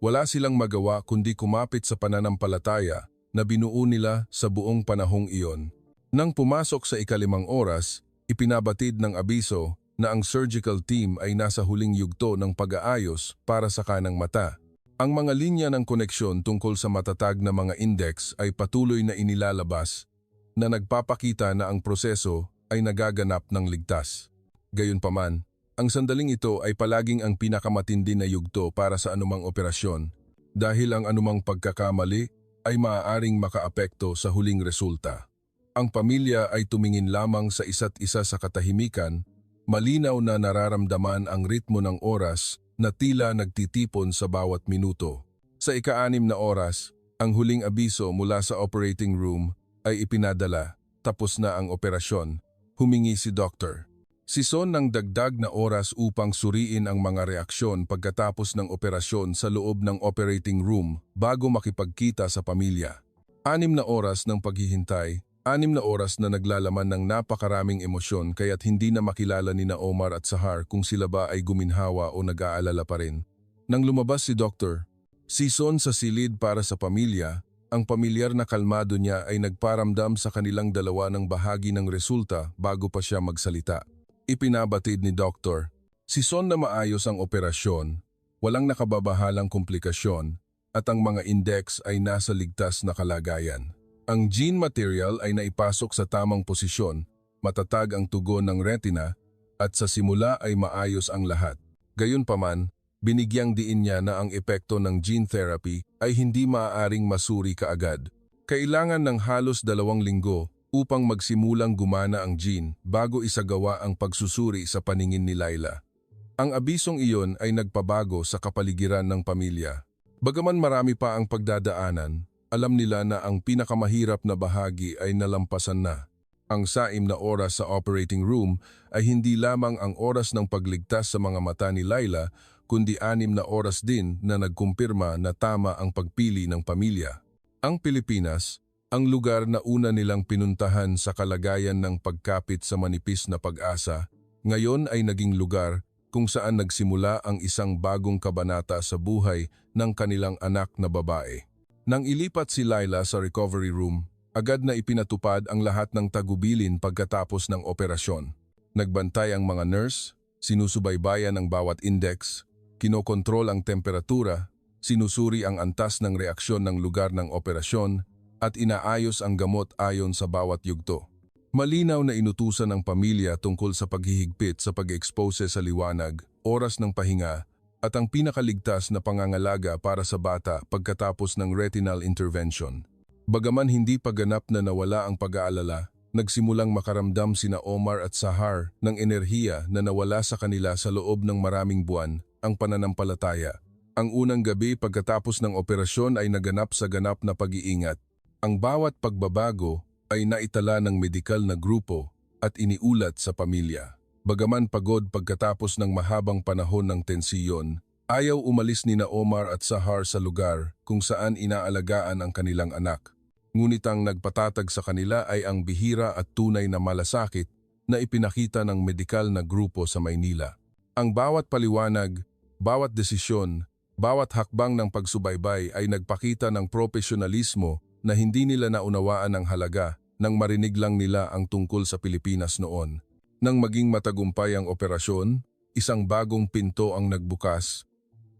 Wala silang magawa kundi kumapit sa pananampalataya na binuo nila sa buong panahong iyon. Nang pumasok sa ika-5 oras, ipinabatid ng abiso na ang surgical team ay nasa huling yugto ng pag-aayos para sa kanang mata. Ang mga linya ng koneksyon tungkol sa matatag na mga index ay patuloy na inilalabas na nagpapakita na ang proseso ay nagaganap ng ligtas. Gayunpaman, ang sandaling ito ay palaging ang pinakamatindi na yugto para sa anumang operasyon dahil ang anumang pagkakamali ay maaaring makaapekto sa huling resulta. Ang pamilya ay tumingin lamang sa isa't isa sa katahimikan, malinaw na nararamdaman ang ritmo ng oras na tila nagtitipon sa bawat minuto. Sa ika-6 na oras, ang huling abiso mula sa operating room ay ipinadala, tapos na ang operasyon, humingi si Dr. Sison ng dagdag na oras upang suriin ang mga reaksyon pagkatapos ng operasyon sa loob ng operating room bago makipagkita sa pamilya. 6 na oras ng paghihintay, 6 na oras na naglalaman ng napakaraming emosyon kaya't hindi na makilala ni Omar at Sahar kung sila ba ay guminhawa o nag-aalala pa rin. Nang lumabas si Dr. Sison sa silid para sa pamilya, ang pamilyar na kalmado niya ay nagparamdam sa kanilang dalawa ng bahagi ng resulta bago pa siya magsalita. Ipinabatid ni Dr. Sison na maayos ang operasyon, walang nakababahalang komplikasyon, at ang mga index ay nasa ligtas na kalagayan. Ang gene material ay naipasok sa tamang posisyon, matatag ang tugon ng retina, at sa simula ay maayos ang lahat. Gayunpaman, binigyang diin niya na ang epekto ng gene therapy ay hindi maaaring masuri kaagad. Kailangan ng halos 2 linggo upang magsimulang gumana ang gene bago isagawa ang pagsusuri sa paningin ni Laila. Ang abisong iyon ay nagpabago sa kapaligiran ng pamilya. Bagaman marami pa ang pagdadaanan, alam nila na ang pinakamahirap na bahagi ay nalampasan na. Ang 6 na oras sa operating room ay hindi lamang ang oras ng pagligtas sa mga mata ni Laila, kundi 6 na oras din na nagkumpirma na tama ang pagpili ng pamilya. Ang Pilipinas, ang lugar na una nilang pinuntahan sa kalagayan ng pagkapit sa manipis na pag-asa, ngayon ay naging lugar kung saan nagsimula ang isang bagong kabanata sa buhay ng kanilang anak na babae. Nang ilipat si Laila sa recovery room, agad na ipinatupad ang lahat ng tagubilin pagkatapos ng operasyon. Nagbantay ang mga nurse, sinusubaybayan ang bawat index, kinokontrol ang temperatura, sinusuri ang antas ng reaksyon ng lugar ng operasyon, at inaayos ang gamot ayon sa bawat yugto. Malinaw na inutusan ng pamilya tungkol sa paghihigpit sa pag-expose sa liwanag, oras ng pahinga, at ang pinakaligtas na pangangalaga para sa bata pagkatapos ng retinal intervention. Bagaman hindi pa ganap na nawala ang pag-aalala, nagsimulang makaramdam sina Omar at Sahar ng enerhiya na nawala sa kanila sa loob ng maraming buwan, ang pananampalataya. Ang unang gabi pagkatapos ng operasyon ay naganap sa ganap na pag-iingat. Ang bawat pagbabago ay naitala ng medikal na grupo at iniulat sa pamilya. Bagaman pagod pagkatapos ng mahabang panahon ng tensiyon, ayaw umalis ni Omar at Sahar sa lugar kung saan inaalagaan ang kanilang anak. Ngunit ang nagpatatag sa kanila ay ang bihira at tunay na malasakit na ipinakita ng medikal na grupo sa Maynila. Ang bawat paliwanag, bawat desisyon Bawat hakbang ng pagsubaybay ay nagpakita ng profesionalismo na hindi nila naunawaan ang halaga nang marinig lang nila ang tungkol sa Pilipinas noon. Nang maging matagumpay ang operasyon, isang bagong pinto ang nagbukas.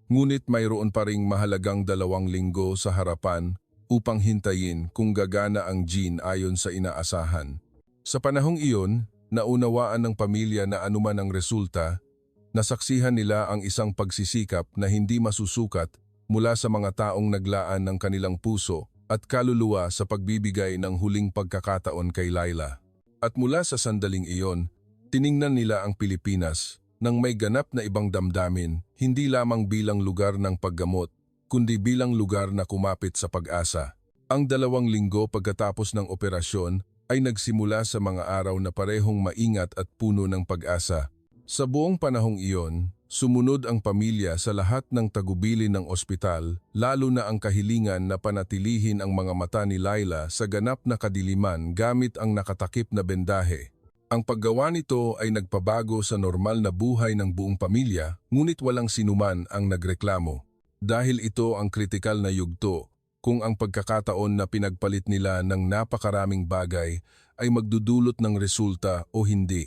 Ngunit mayroon pa ring mahalagang 2 linggo sa harapan upang hintayin kung gagana ang gene ayon sa inaasahan. Sa panahong iyon, naunawaan ng pamilya na anuman ang resulta, nasaksihan nila ang isang pagsisikap na hindi masusukat mula sa mga taong naglaan ng kanilang puso at kaluluwa sa pagbibigay ng huling pagkakataon kay Laila. At mula sa sandaling iyon, tiningnan nila ang Pilipinas nang may ganap na ibang damdamin, hindi lamang bilang lugar ng paggamot, kundi bilang lugar na kumapit sa pag-asa. Ang 2 linggo pagkatapos ng operasyon ay nagsimula sa mga araw na parehong maingat at puno ng pag-asa. Sa buong panahong iyon, sumunod ang pamilya sa lahat ng tagubilin ng ospital, lalo na ang kahilingan na panatilihin ang mga mata ni Laila sa ganap na kadiliman gamit ang nakatakip na bendahe. Ang paggawa nito ay nagpabago sa normal na buhay ng buong pamilya, ngunit walang sinuman ang nagreklamo. Dahil ito ang kritikal na yugto, kung ang pagkakataon na pinagpalit nila ng napakaraming bagay ay magdudulot ng resulta o hindi.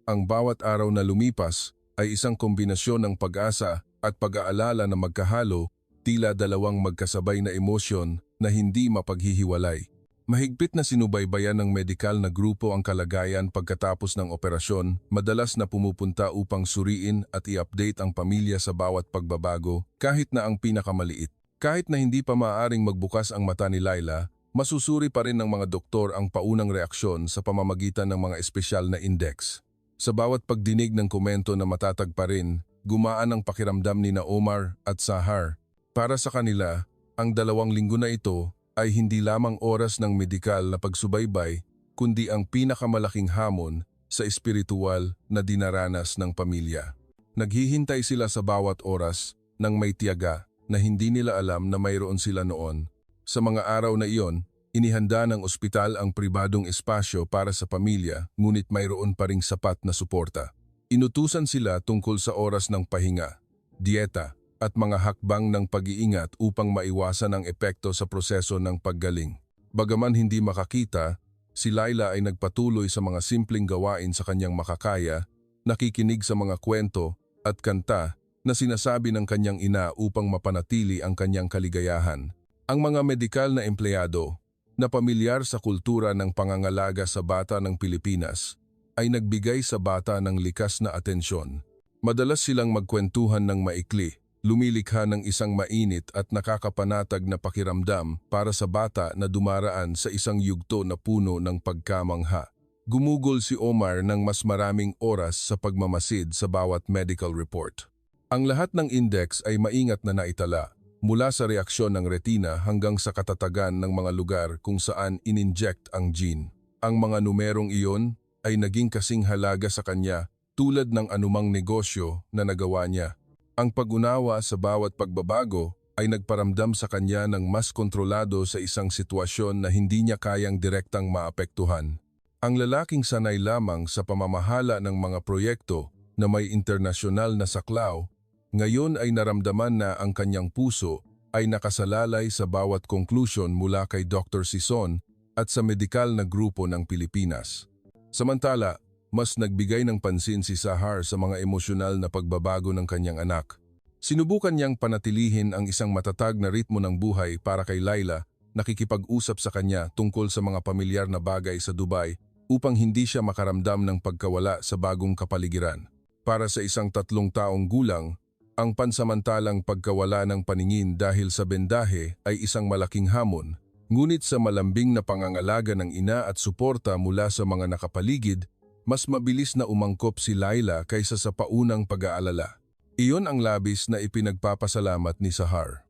Ang bawat araw na lumipas ay isang kombinasyon ng pag-asa at pag-aalala na magkahalo, tila 2 magkasabay na emosyon na hindi mapaghihiwalay. Mahigpit na sinubaybayan ng medikal na grupo ang kalagayan pagkatapos ng operasyon, madalas na pumupunta upang suriin at i-update ang pamilya sa bawat pagbabago kahit na ang pinakamaliit. Kahit na hindi pa maaaring magbukas ang mata ni Laila, masusuri pa rin ng mga doktor ang paunang reaksyon sa pamamagitan ng mga espesyal na index. Sa bawat pagdinig ng komento na matatag pa rin, gumaan ang pakiramdam ni Omar at Sahar. Para sa kanila, ang 2 linggo na ito ay hindi lamang oras ng medikal na pagsubaybay, kundi ang pinakamalaking hamon sa espiritual na dinaranas ng pamilya. Naghihintay sila sa bawat oras ng may tiyaga na hindi nila alam na mayroon sila noon. Sa mga araw na iyon, inihanda ng ospital ang pribadong espasyo para sa pamilya, ngunit mayroon pa ring sapat na suporta. Inutusan sila tungkol sa oras ng pahinga, dieta, at mga hakbang ng pag-iingat upang maiwasan ang epekto sa proseso ng paggaling. Bagaman hindi makakita, si Laila ay nagpatuloy sa mga simpleng gawain sa kanyang makakaya, nakikinig sa mga kwento at kanta na sinasabi ng kanyang ina upang mapanatili ang kanyang kaligayahan. Ang mga medikal na empleyado, na pamilyar sa kultura ng pangangalaga sa bata ng Pilipinas, ay nagbigay sa bata ng likas na atensyon. Madalas silang magkwentuhan ng maikli, lumilikha ng isang mainit at nakakapanatag na pakiramdam para sa bata na dumaraan sa isang yugto na puno ng pagkamangha. Gumugol si Omar ng mas maraming oras sa pagmamasid sa bawat medical report. Ang lahat ng index ay maingat na naitala, mula sa reaksyon ng retina hanggang sa katatagan ng mga lugar kung saan in-inject ang gene. Ang mga numerong iyon ay naging kasing halaga sa kanya tulad ng anumang negosyo na nagawa niya. Ang pag-unawa sa bawat pagbabago ay nagparamdam sa kanya ng mas kontrolado sa isang sitwasyon na hindi niya kayang direktang maapektuhan. Ang lalaking sanay lamang sa pamamahala ng mga proyekto na may internasyonal na saklaw, ngayon ay naramdaman na ang kanyang puso ay nakasalalay sa bawat konklusyon mula kay Dr. Sison at sa medikal na grupo ng Pilipinas. Samantala, mas nagbigay ng pansin si Sahar sa mga emosyonal na pagbabago ng kanyang anak. Sinubukan niyang panatilihin ang isang matatag na ritmo ng buhay para kay Laila, nakikipag-usap sa kanya tungkol sa mga pamilyar na bagay sa Dubai upang hindi siya makaramdam ng pagkawala sa bagong kapaligiran. Para sa isang 3 taong gulang, ang pansamantalang pagkawala ng paningin dahil sa bendahe ay isang malaking hamon, ngunit sa malambing na pangangalaga ng ina at suporta mula sa mga nakapaligid, mas mabilis na umangkop si Laila kaysa sa paunang pag-aalala. Iyon ang labis na ipinagpapasalamat ni Sahar.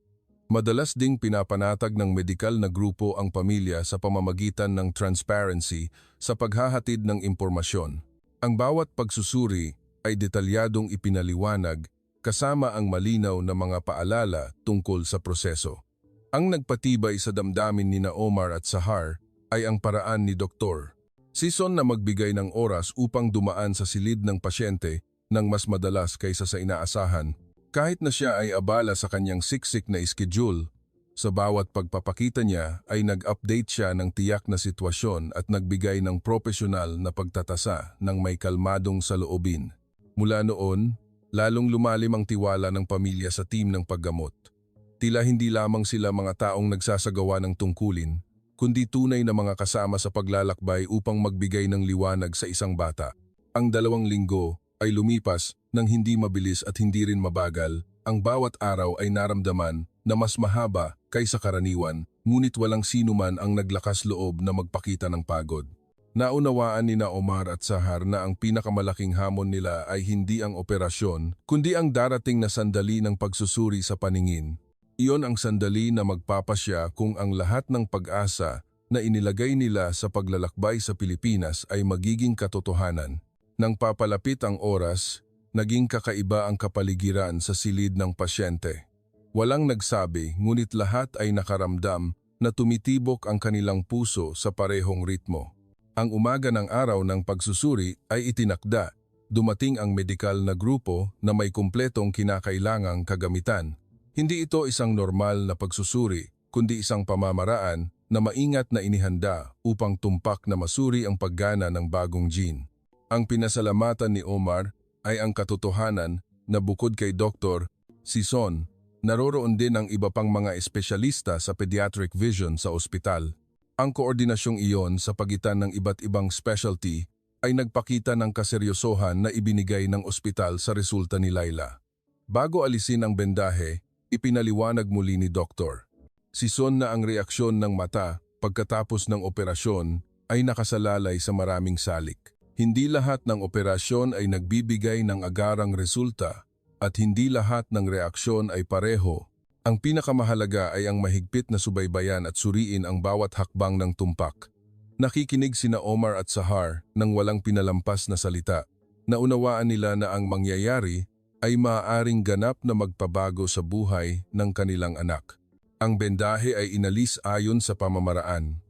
Madalas ding pinapanatag ng medikal na grupo ang pamilya sa pamamagitan ng transparency sa paghahatid ng impormasyon. Ang bawat pagsusuri ay detalyadong ipinaliwanag kasama ang malinaw na mga paalala tungkol sa proseso. Ang nagpatibay sa damdamin ni Omar at Sahar ay ang paraan ni Dr. Sison na magbigay ng oras upang dumaan sa silid ng pasyente ng mas madalas kaysa sa inaasahan. Kahit na siya ay abala sa kanyang siksik na schedule, sa bawat pagpapakita niya ay nag-update siya ng tiyak na sitwasyon at nagbigay ng propesyonal na pagtatasa ng may kalmadong saloobin. Mula noon, lalong lumalim ang tiwala ng pamilya sa team ng paggamot. Tila hindi lamang sila mga taong nagsasagawa ng tungkulin, kundi tunay na mga kasama sa paglalakbay upang magbigay ng liwanag sa isang bata. Ang 2 linggo ay lumipas nang hindi mabilis at hindi rin mabagal. Ang bawat araw ay naramdaman na mas mahaba kaysa karaniwan, ngunit walang sino man ang naglakas loob na magpakita ng pagod. Naunawaan ni Omar at Sahar na ang pinakamalaking hamon nila ay hindi ang operasyon, kundi ang darating na sandali ng pagsusuri sa paningin. Iyon ang sandali na magpapasya kung ang lahat ng pag-asa na inilagay nila sa paglalakbay sa Pilipinas ay magiging katotohanan. Nang papalapit ang oras, naging kakaiba ang kapaligiran sa silid ng pasyente. Walang nagsabi, ngunit lahat ay nakaramdam na tumitibok ang kanilang puso sa parehong ritmo. Ang umaga ng araw ng pagsusuri ay itinakda. Dumating ang medikal na grupo na may kumpletong kinakailangang kagamitan. Hindi ito isang normal na pagsusuri, kundi isang pamamaraan na maingat na inihanda upang tumpak na masuri ang paggana ng bagong gene. Ang pinasalamatan ni Omar ay ang katotohanan na bukod kay Dr. Sison, naroroon din ang iba pang mga espesyalista sa pediatric vision sa ospital. Ang koordinasyong iyon sa pagitan ng iba't ibang specialty ay nagpakita ng kaseryosohan na ibinigay ng ospital sa resulta ni Laila. Bago alisin ang bendahe, ipinaliwanag muli ni Dr. Sison na ang reaksyon ng mata pagkatapos ng operasyon ay nakasalalay sa maraming salik. Hindi lahat ng operasyon ay nagbibigay ng agarang resulta at hindi lahat ng reaksyon ay pareho. Ang pinakamahalaga ay ang mahigpit na subaybayan at suriin ang bawat hakbang ng tumpak. Nakikinig sina Omar at Sahar nang walang pinalampas na salita. Naunawaan nila na ang mangyayari ay maaaring ganap na magpabago sa buhay ng kanilang anak. Ang bendahe ay inalis ayon sa pamamaraan.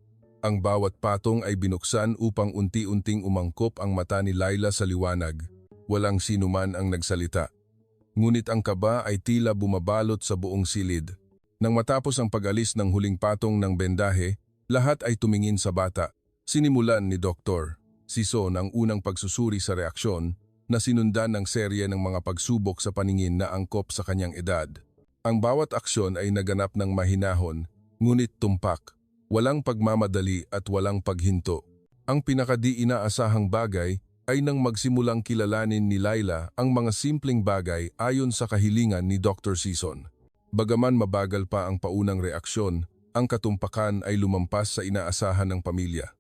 Ang bawat patong ay binuksan upang unti-unting umangkop ang mata ni Laila sa liwanag. Walang sinuman ang nagsalita. Ngunit ang kaba ay tila bumabalot sa buong silid. Nang matapos ang pag-alis ng huling patong ng bendahe, lahat ay tumingin sa bata. Sinimulan ni Dr. Sison ang unang pagsusuri sa reaksyon na sinundan ng serye ng mga pagsubok sa paningin na angkop sa kanyang edad. Ang bawat aksyon ay naganap ng mahinahon, ngunit tumpak. Walang pagmamadali at walang paghinto. Ang pinakadi inaasahang bagay ay nang magsimulang kilalanin ni Laila ang mga simpleng bagay ayon sa kahilingan ni Dr. Sison. Bagaman mabagal pa ang paunang reaksyon, ang katumpakan ay lumampas sa inaasahan ng pamilya.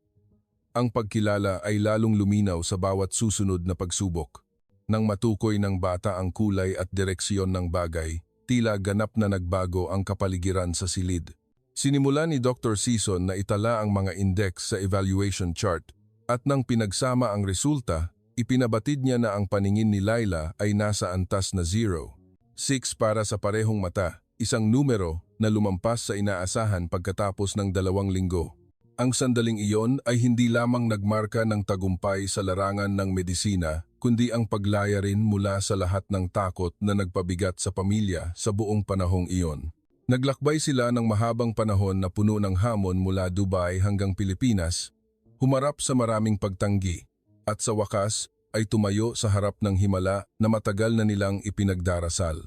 Ang pagkilala ay lalong luminaw sa bawat susunod na pagsubok. Nang matukoy ng bata ang kulay at direksyon ng bagay, tila ganap na nagbago ang kapaligiran sa silid. Sinimulan ni Dr. Sison na itala ang mga index sa evaluation chart at nang pinagsama ang resulta, ipinabatid niya na ang paningin ni Laila ay nasa antas na 0. 6 para sa parehong mata, isang numero na lumampas sa inaasahan pagkatapos ng 2 linggo. Ang sandaling iyon ay hindi lamang nagmarka ng tagumpay sa larangan ng medisina, kundi ang paglaya rin mula sa lahat ng takot na nagpabigat sa pamilya sa buong panahong iyon. Naglakbay sila ng mahabang panahon na puno ng hamon mula Dubai hanggang Pilipinas, humarap sa maraming pagtanggi, at sa wakas ay tumayo sa harap ng himala na matagal na nilang ipinagdarasal.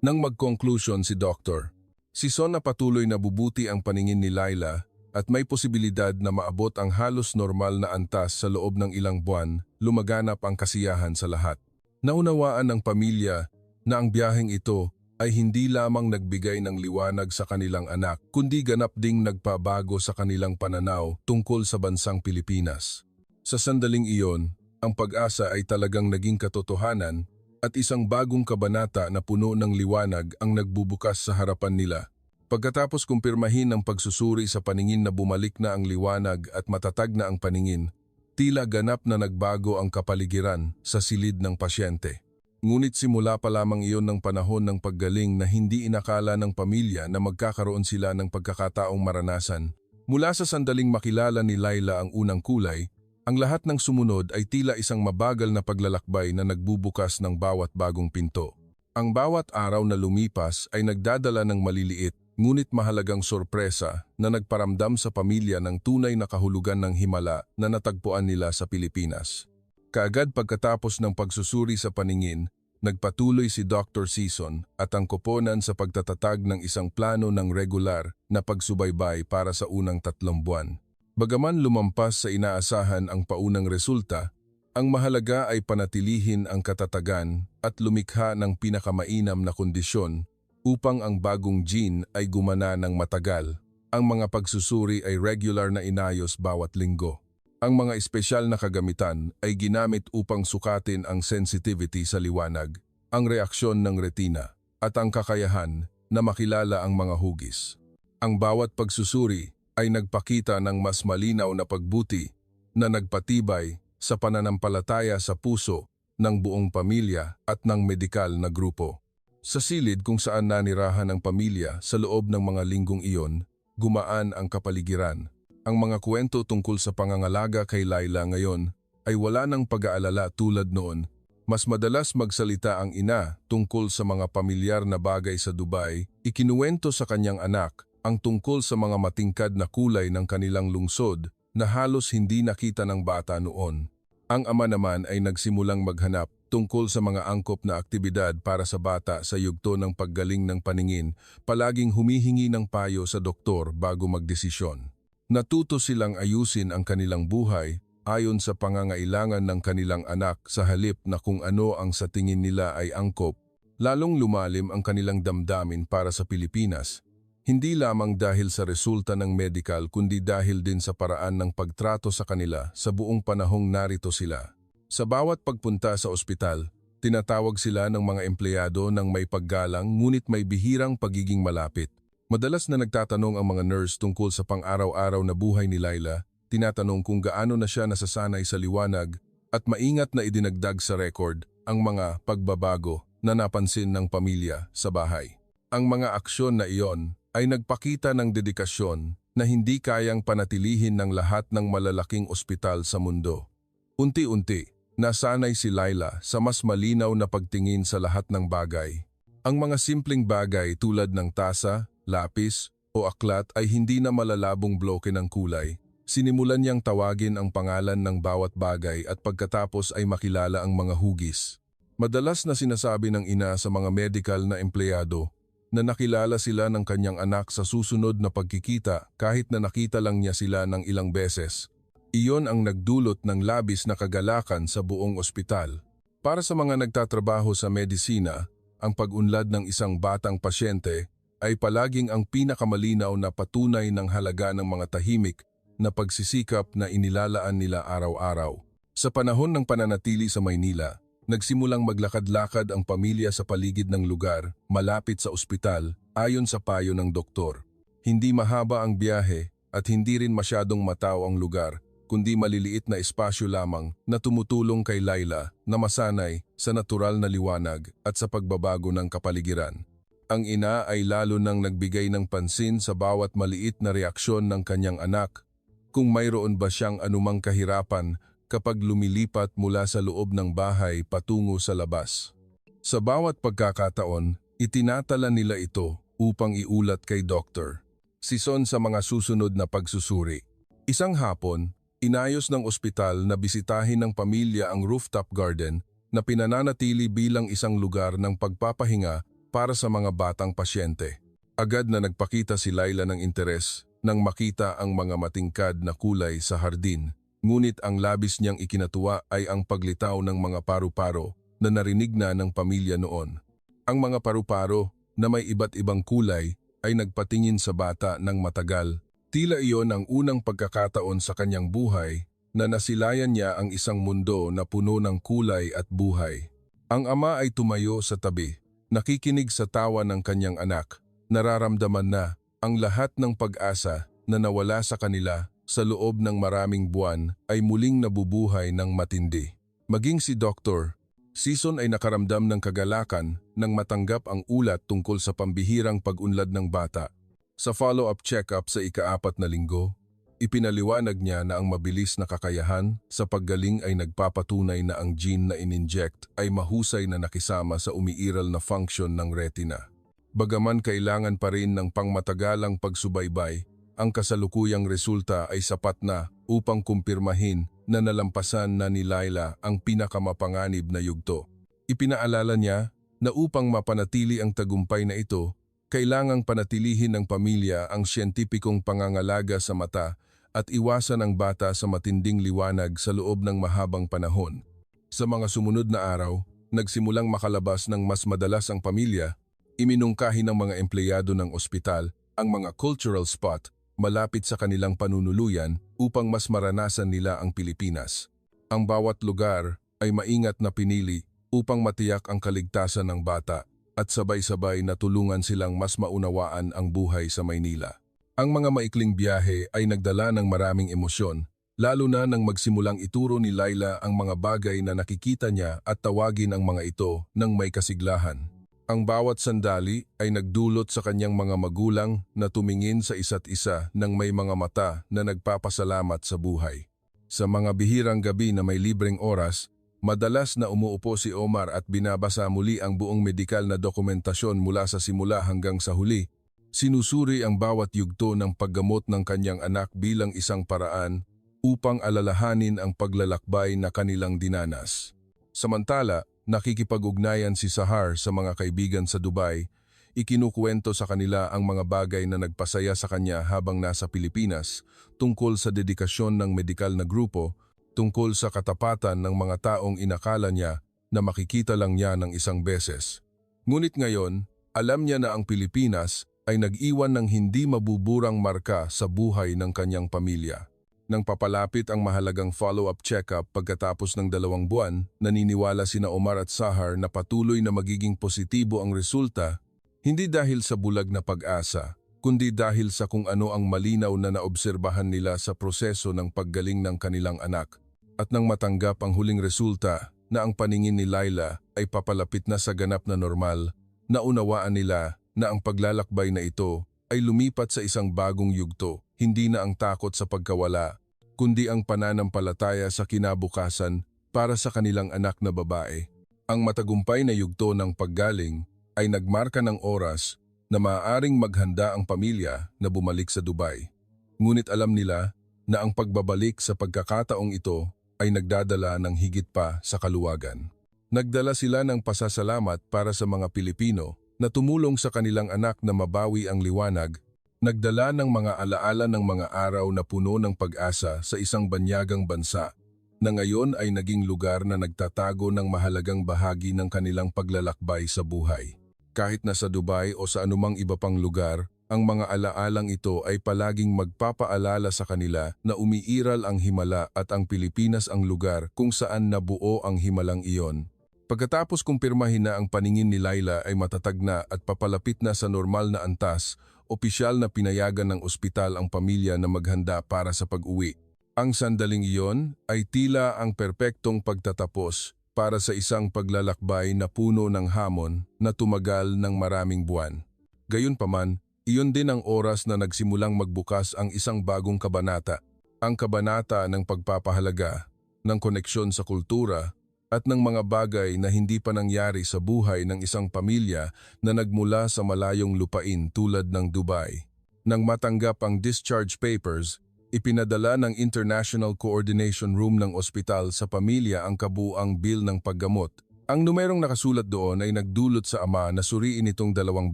Nang mag-conclusion si Dr. Sison na patuloy na bubuti ang paningin ni Laila at may posibilidad na maabot ang halos normal na antas sa loob ng ilang buwan, lumaganap ang kasiyahan sa lahat. Naunawaan ng pamilya na ang biyaheng ito ay hindi lamang nagbigay ng liwanag sa kanilang anak, kundi ganap ding nagpabago sa kanilang pananaw tungkol sa bansang Pilipinas. Sa sandaling iyon, ang pag-asa ay talagang naging katotohanan at isang bagong kabanata na puno ng liwanag ang nagbubukas sa harapan nila. Pagkatapos kumpirmahin ng pagsusuri sa paningin na bumalik na ang liwanag at matatag na ang paningin, tila ganap na nagbago ang kapaligiran sa silid ng pasyente. Ngunit simula pa lamang iyon ng panahon ng paggaling na hindi inakala ng pamilya na magkakaroon sila ng pagkakataong maranasan. Mula sa sandaling makilala ni Laila ang unang kulay, ang lahat ng sumunod ay tila isang mabagal na paglalakbay na nagbubukas ng bawat bagong pinto. Ang bawat araw na lumipas ay nagdadala ng maliliit ngunit mahalagang sorpresa na nagparamdam sa pamilya ng tunay na kahulugan ng himala na natagpuan nila sa Pilipinas. Kaagad pagkatapos ng pagsusuri sa paningin, nagpatuloy si Dr. Sison at ang koponan sa pagtatatag ng isang plano ng regular na pagsubaybay para sa unang 3 buwan. Bagaman lumampas sa inaasahan ang paunang resulta, ang mahalaga ay panatilihin ang katatagan at lumikha ng pinakamainam na kondisyon upang ang bagong gene ay gumana ng matagal. Ang mga pagsusuri ay regular na inayos bawat linggo. Ang mga espesyal na kagamitan ay ginamit upang sukatin ang sensitivity sa liwanag, ang reaksyon ng retina, at ang kakayahan na makilala ang mga hugis. Ang bawat pagsusuri ay nagpakita ng mas malinaw na pagbuti na nagpatibay sa pananampalataya sa puso ng buong pamilya at ng medikal na grupo. Sa silid kung saan nanirahan ang pamilya sa loob ng mga linggong iyon, gumaan ang kapaligiran. Ang mga kwento tungkol sa pangangalaga kay Laila ngayon ay wala ng pag-aalala tulad noon. Mas madalas magsalita ang ina tungkol sa mga pamilyar na bagay sa Dubai, ikinuwento sa kanyang anak ang tungkol sa mga matingkad na kulay ng kanilang lungsod na halos hindi nakita ng bata noon. Ang ama naman ay nagsimulang maghanap tungkol sa mga angkop na aktibidad para sa bata sa yugto ng paggaling ng paningin, palaging humihingi ng payo sa doktor bago magdesisyon. Natuto silang ayusin ang kanilang buhay ayon sa pangangailangan ng kanilang anak sa halip na kung ano ang sa tingin nila ay angkop. Lalong lumalim ang kanilang damdamin para sa Pilipinas, hindi lamang dahil sa resulta ng medical kundi dahil din sa paraan ng pagtrato sa kanila sa buong panahong narito sila. Sa bawat pagpunta sa ospital, tinatawag sila ng mga empleyado ng may paggalang ngunit may bihirang pagiging malapit. Madalas na nagtatanong ang mga nurse tungkol sa pang-araw-araw na buhay ni Laila, tinatanong kung gaano na siya nasasanay sa liwanag at maingat na idinagdag sa record ang mga pagbabago na napansin ng pamilya sa bahay. Ang mga aksyon na iyon ay nagpakita ng dedikasyon na hindi kayang panatilihin ng lahat ng malalaking ospital sa mundo. Unti-unti, nasanay si Laila sa mas malinaw na pagtingin sa lahat ng bagay. Ang mga simpleng bagay tulad ng tasa, lapis o aklat ay hindi na malalabong bloke ng kulay. Sinimulan niyang tawagin ang pangalan ng bawat bagay at pagkatapos ay makilala ang mga hugis. Madalas na sinasabi ng ina sa mga medical na empleyado na nakilala sila ng kanyang anak sa susunod na pagkikita kahit na nakita lang niya sila ng ilang beses. Iyon ang nagdulot ng labis na kagalakan sa buong ospital. Para sa mga nagtatrabaho sa medisina, ang pag-unlad ng isang batang pasyente ay palaging ang pinakamalinaw na patunay ng halaga ng mga tahimik na pagsisikap na inilalaan nila araw-araw. Sa panahon ng pananatili sa Maynila, nagsimulang maglakad-lakad ang pamilya sa paligid ng lugar malapit sa ospital ayon sa payo ng doktor. Hindi mahaba ang biyahe at hindi rin masyadong matao ang lugar, kundi maliliit na espasyo lamang na tumutulong kay Laila na masanay sa natural na liwanag at sa pagbabago ng kapaligiran. Ang ina ay lalo nang nagbigay ng pansin sa bawat maliit na reaksyon ng kanyang anak, kung mayroon ba siyang anumang kahirapan kapag lumilipat mula sa loob ng bahay patungo sa labas. Sa bawat pagkakataon, itinatala nila ito upang iulat kay Dr. Sison sa mga susunod na pagsusuri. Isang hapon, inayos ng ospital na bisitahin ng pamilya ang rooftop garden na pinananatili bilang isang lugar ng pagpapahinga para sa mga batang pasyente. Agad na nagpakita si Laila ng interes nang makita ang mga matingkad na kulay sa hardin, ngunit ang labis niyang ikinatuwa ay ang paglitaw ng mga paru-paro na narinig na ng pamilya noon. Ang mga paru-paro na may iba't ibang kulay ay nagpatingin sa bata ng matagal. Tila iyon ang unang pagkakataon sa kanyang buhay na nasilayan niya ang isang mundo na puno ng kulay at buhay. Ang ama ay tumayo sa tabi, nakikinig sa tawa ng kanyang anak. Nararamdaman na ang lahat ng pag-asa na nawala sa kanila sa loob ng maraming buwan ay muling nabubuhay ng matindi. Maging si Dr. Sison ay nakaramdam ng kagalakan nang matanggap ang ulat tungkol sa pambihirang pag-unlad ng bata. Sa follow-up check-up sa ika-4 na linggo, Ipinaliwanag niya na ang mabilis na kakayahan sa paggaling ay nagpapatunay na ang gene na ininject ay mahusay na nakisama sa umiiral na function ng retina. Bagaman kailangan pa rin ng pangmatagalang pagsubaybay, ang kasalukuyang resulta ay sapat na upang kumpirmahin na nalampasan na ni Laila ang pinakamapanganib na yugto. Ipinaalala niya na upang mapanatili ang tagumpay na ito, kailangang panatilihin ng pamilya ang siyentipikong pangangalaga sa mata at iwasan ang bata sa matinding liwanag sa loob ng mahabang panahon. Sa mga sumunod na araw, nagsimulang makalabas ng mas madalas ang pamilya, iminungkahi ng mga empleyado ng ospital ang mga cultural spot malapit sa kanilang panunuluyan upang mas maranasan nila ang Pilipinas. Ang bawat lugar ay maingat na pinili upang matiyak ang kaligtasan ng bata at sabay-sabay na tulungan silang mas maunawaan ang buhay sa Maynila. Ang mga maikling biyahe ay nagdala ng maraming emosyon, lalo na nang magsimulang ituro ni Laila ang mga bagay na nakikita niya at tawagin ang mga ito ng may kasiglahan. Ang bawat sandali ay nagdulot sa kanyang mga magulang na tumingin sa isa't isa ng may mga mata na nagpapasalamat sa buhay. Sa mga bihirang gabi na may libreng oras, madalas na umuupo si Omar at binabasa muli ang buong medikal na dokumentasyon mula sa simula hanggang sa huli. Sinusuri ang bawat yugto ng paggamot ng kanyang anak bilang isang paraan upang alalahanin ang paglalakbay na kanilang dinanas. Samantala, nakikipag-ugnayan si Sahar sa mga kaibigan sa Dubai, ikinukwento sa kanila ang mga bagay na nagpasaya sa kanya habang nasa Pilipinas, tungkol sa dedikasyon ng medikal na grupo, tungkol sa katapatan ng mga taong inakala niya na makikita lang niya ng isang beses. Ngunit ngayon, alam niya na ang Pilipinas ay nag-iwan ng hindi mabuburang marka sa buhay ng kanyang pamilya. Nang papalapit ang mahalagang follow-up check-up pagkatapos ng 2 buwan, naniniwala sina Omar at Sahar na patuloy na magiging positibo ang resulta, hindi dahil sa bulag na pag-asa, kundi dahil sa kung ano ang malinaw na naobserbahan nila sa proseso ng paggaling ng kanilang anak. At nang matanggap ang huling resulta na ang paningin ni Laila ay papalapit na sa ganap na normal, naunawaan nila na ang paglalakbay na ito ay lumipat sa isang bagong yugto, hindi na ang takot sa pagkawala, kundi ang pananampalataya sa kinabukasan para sa kanilang anak na babae. Ang matagumpay na yugto ng paggaling ay nagmarka ng oras na maaaring maghanda ang pamilya na bumalik sa Dubai. Ngunit alam nila na ang pagbabalik sa pagkakataong ito ay nagdadala ng higit pa sa kaluwagan. Nagdala sila ng pasasalamat para sa mga Pilipino na tumulong sa kanilang anak na mabawi ang liwanag, nagdala ng mga alaala ng mga araw na puno ng pag-asa sa isang banyagang bansa na ngayon ay naging lugar na nagtatago ng mahalagang bahagi ng kanilang paglalakbay sa buhay. Kahit na sa Dubai o sa anumang iba pang lugar, ang mga alaalang ito ay palaging magpapaalala sa kanila na umiiral ang himala at ang Pilipinas ang lugar kung saan nabuo ang himalang iyon. Pagkatapos kumpirmahin na ang paningin ni Laila ay matatag na at papalapit na sa normal na antas, opisyal na pinayagan ng ospital ang pamilya na maghanda para sa pag-uwi. Ang sandaling iyon ay tila ang perpektong pagtatapos para sa isang paglalakbay na puno ng hamon na tumagal ng maraming buwan. Gayunpaman, iyon din ang oras na nagsimulang magbukas ang isang bagong kabanata, ang kabanata ng pagpapahalaga, ng koneksyon sa kultura, at ng mga bagay na hindi pa nangyari sa buhay ng isang pamilya na nagmula sa malayong lupain tulad ng Dubai. Nang matanggap ang discharge papers, ipinadala ng International Coordination Room ng ospital sa pamilya ang kabuuang bill ng paggamot. Ang numerong nakasulat doon ay nagdulot sa ama na suriin itong 2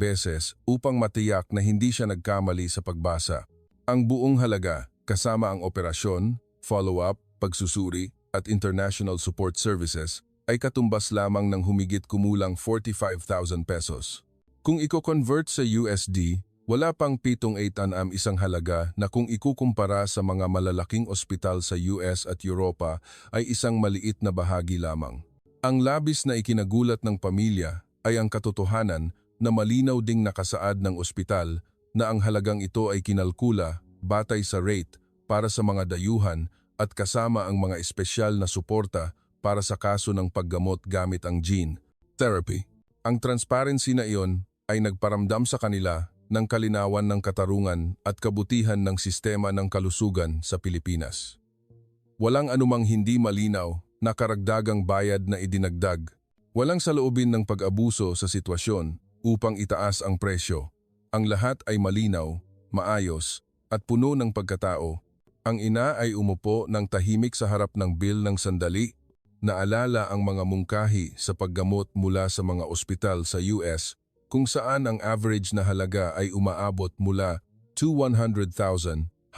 beses upang matiyak na hindi siya nagkamali sa pagbasa. Ang buong halaga, kasama ang operasyon, follow-up, pagsusuri, at international support services ay katumbas lamang ng humigit kumulang 45,000 pesos. Kung i-convert sa USD, wala pang 7-8 isang halaga na kung ikukumpara sa mga malalaking ospital sa US at Europa ay isang maliit na bahagi lamang. Ang labis na ikinagulat ng pamilya ay ang katotohanan na malinaw ding nakasaad ng ospital na ang halagang ito ay kinalkula batay sa rate para sa mga dayuhan at kasama ang mga espesyal na suporta para sa kaso ng paggamot gamit ang gene therapy. Ang transparency na iyon ay nagparamdam sa kanila ng kalinawan ng katarungan at kabutihan ng sistema ng kalusugan sa Pilipinas. Walang anumang hindi malinaw na karagdagang bayad na idinagdag. Walang saloobin ng pag-abuso sa sitwasyon upang itaas ang presyo. Ang lahat ay malinaw, maayos, at puno ng pagkatao. Ang ina ay umupo ng tahimik sa harap ng bill ng sandali. Naalala ang mga mungkahi sa paggamot mula sa mga ospital sa US kung saan ang average na halaga ay umaabot mula to 100,000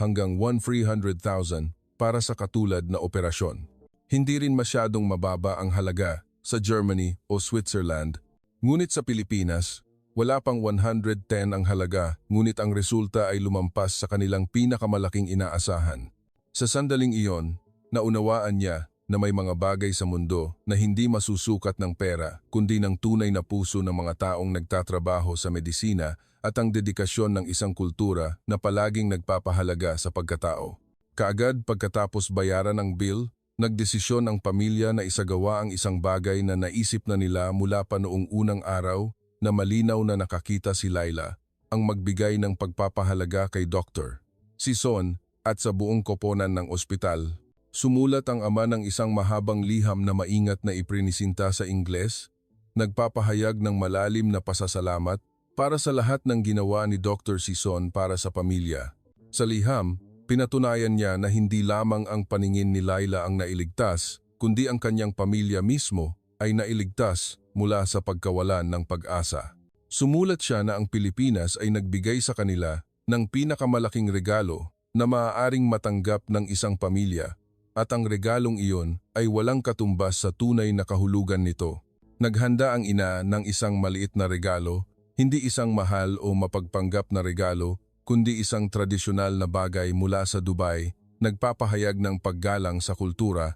hanggang 1,300,000 para sa katulad na operasyon. Hindi rin masyadong mababa ang halaga sa Germany o Switzerland. Ngunit sa Pilipinas, wala pang 110 ang halaga, ngunit ang resulta ay lumampas sa kanilang pinakamalaking inaasahan. Sa sandaling iyon, naunawaan niya na may mga bagay sa mundo na hindi masusukat ng pera kundi ng tunay na puso ng mga taong nagtatrabaho sa medisina at ang dedikasyon ng isang kultura na palaging nagpapahalaga sa pagkatao. Kaagad pagkatapos bayaran ang bill, nagdesisyon ang pamilya na isagawa ang isang bagay na naisip na nila mula pa noong unang araw na malinaw na nakakita si Laila, ang magbigay ng pagpapahalaga kay Dr. Sison at sa buong koponan ng ospital. Sumulat ang ama ng isang mahabang liham na maingat na iprinisinta sa Ingles, nagpapahayag ng malalim na pasasalamat para sa lahat ng ginawa ni Dr. Sison para sa pamilya. Sa liham, pinatunayan niya na hindi lamang ang paningin ni Laila ang nailigtas, kundi ang kanyang pamilya mismo ay nailigtas mula sa pagkawalan ng pag-asa. Sumulat siya na ang Pilipinas ay nagbigay sa kanila ng pinakamalaking regalo na maaaring matanggap ng isang pamilya, at ang regalong iyon ay walang katumbas sa tunay na kahulugan nito. Naghanda ang ina ng isang maliit na regalo, hindi isang mahal o mapagpanggap na regalo, kundi isang tradisyonal na bagay mula sa Dubai, nagpapahayag ng paggalang sa kultura.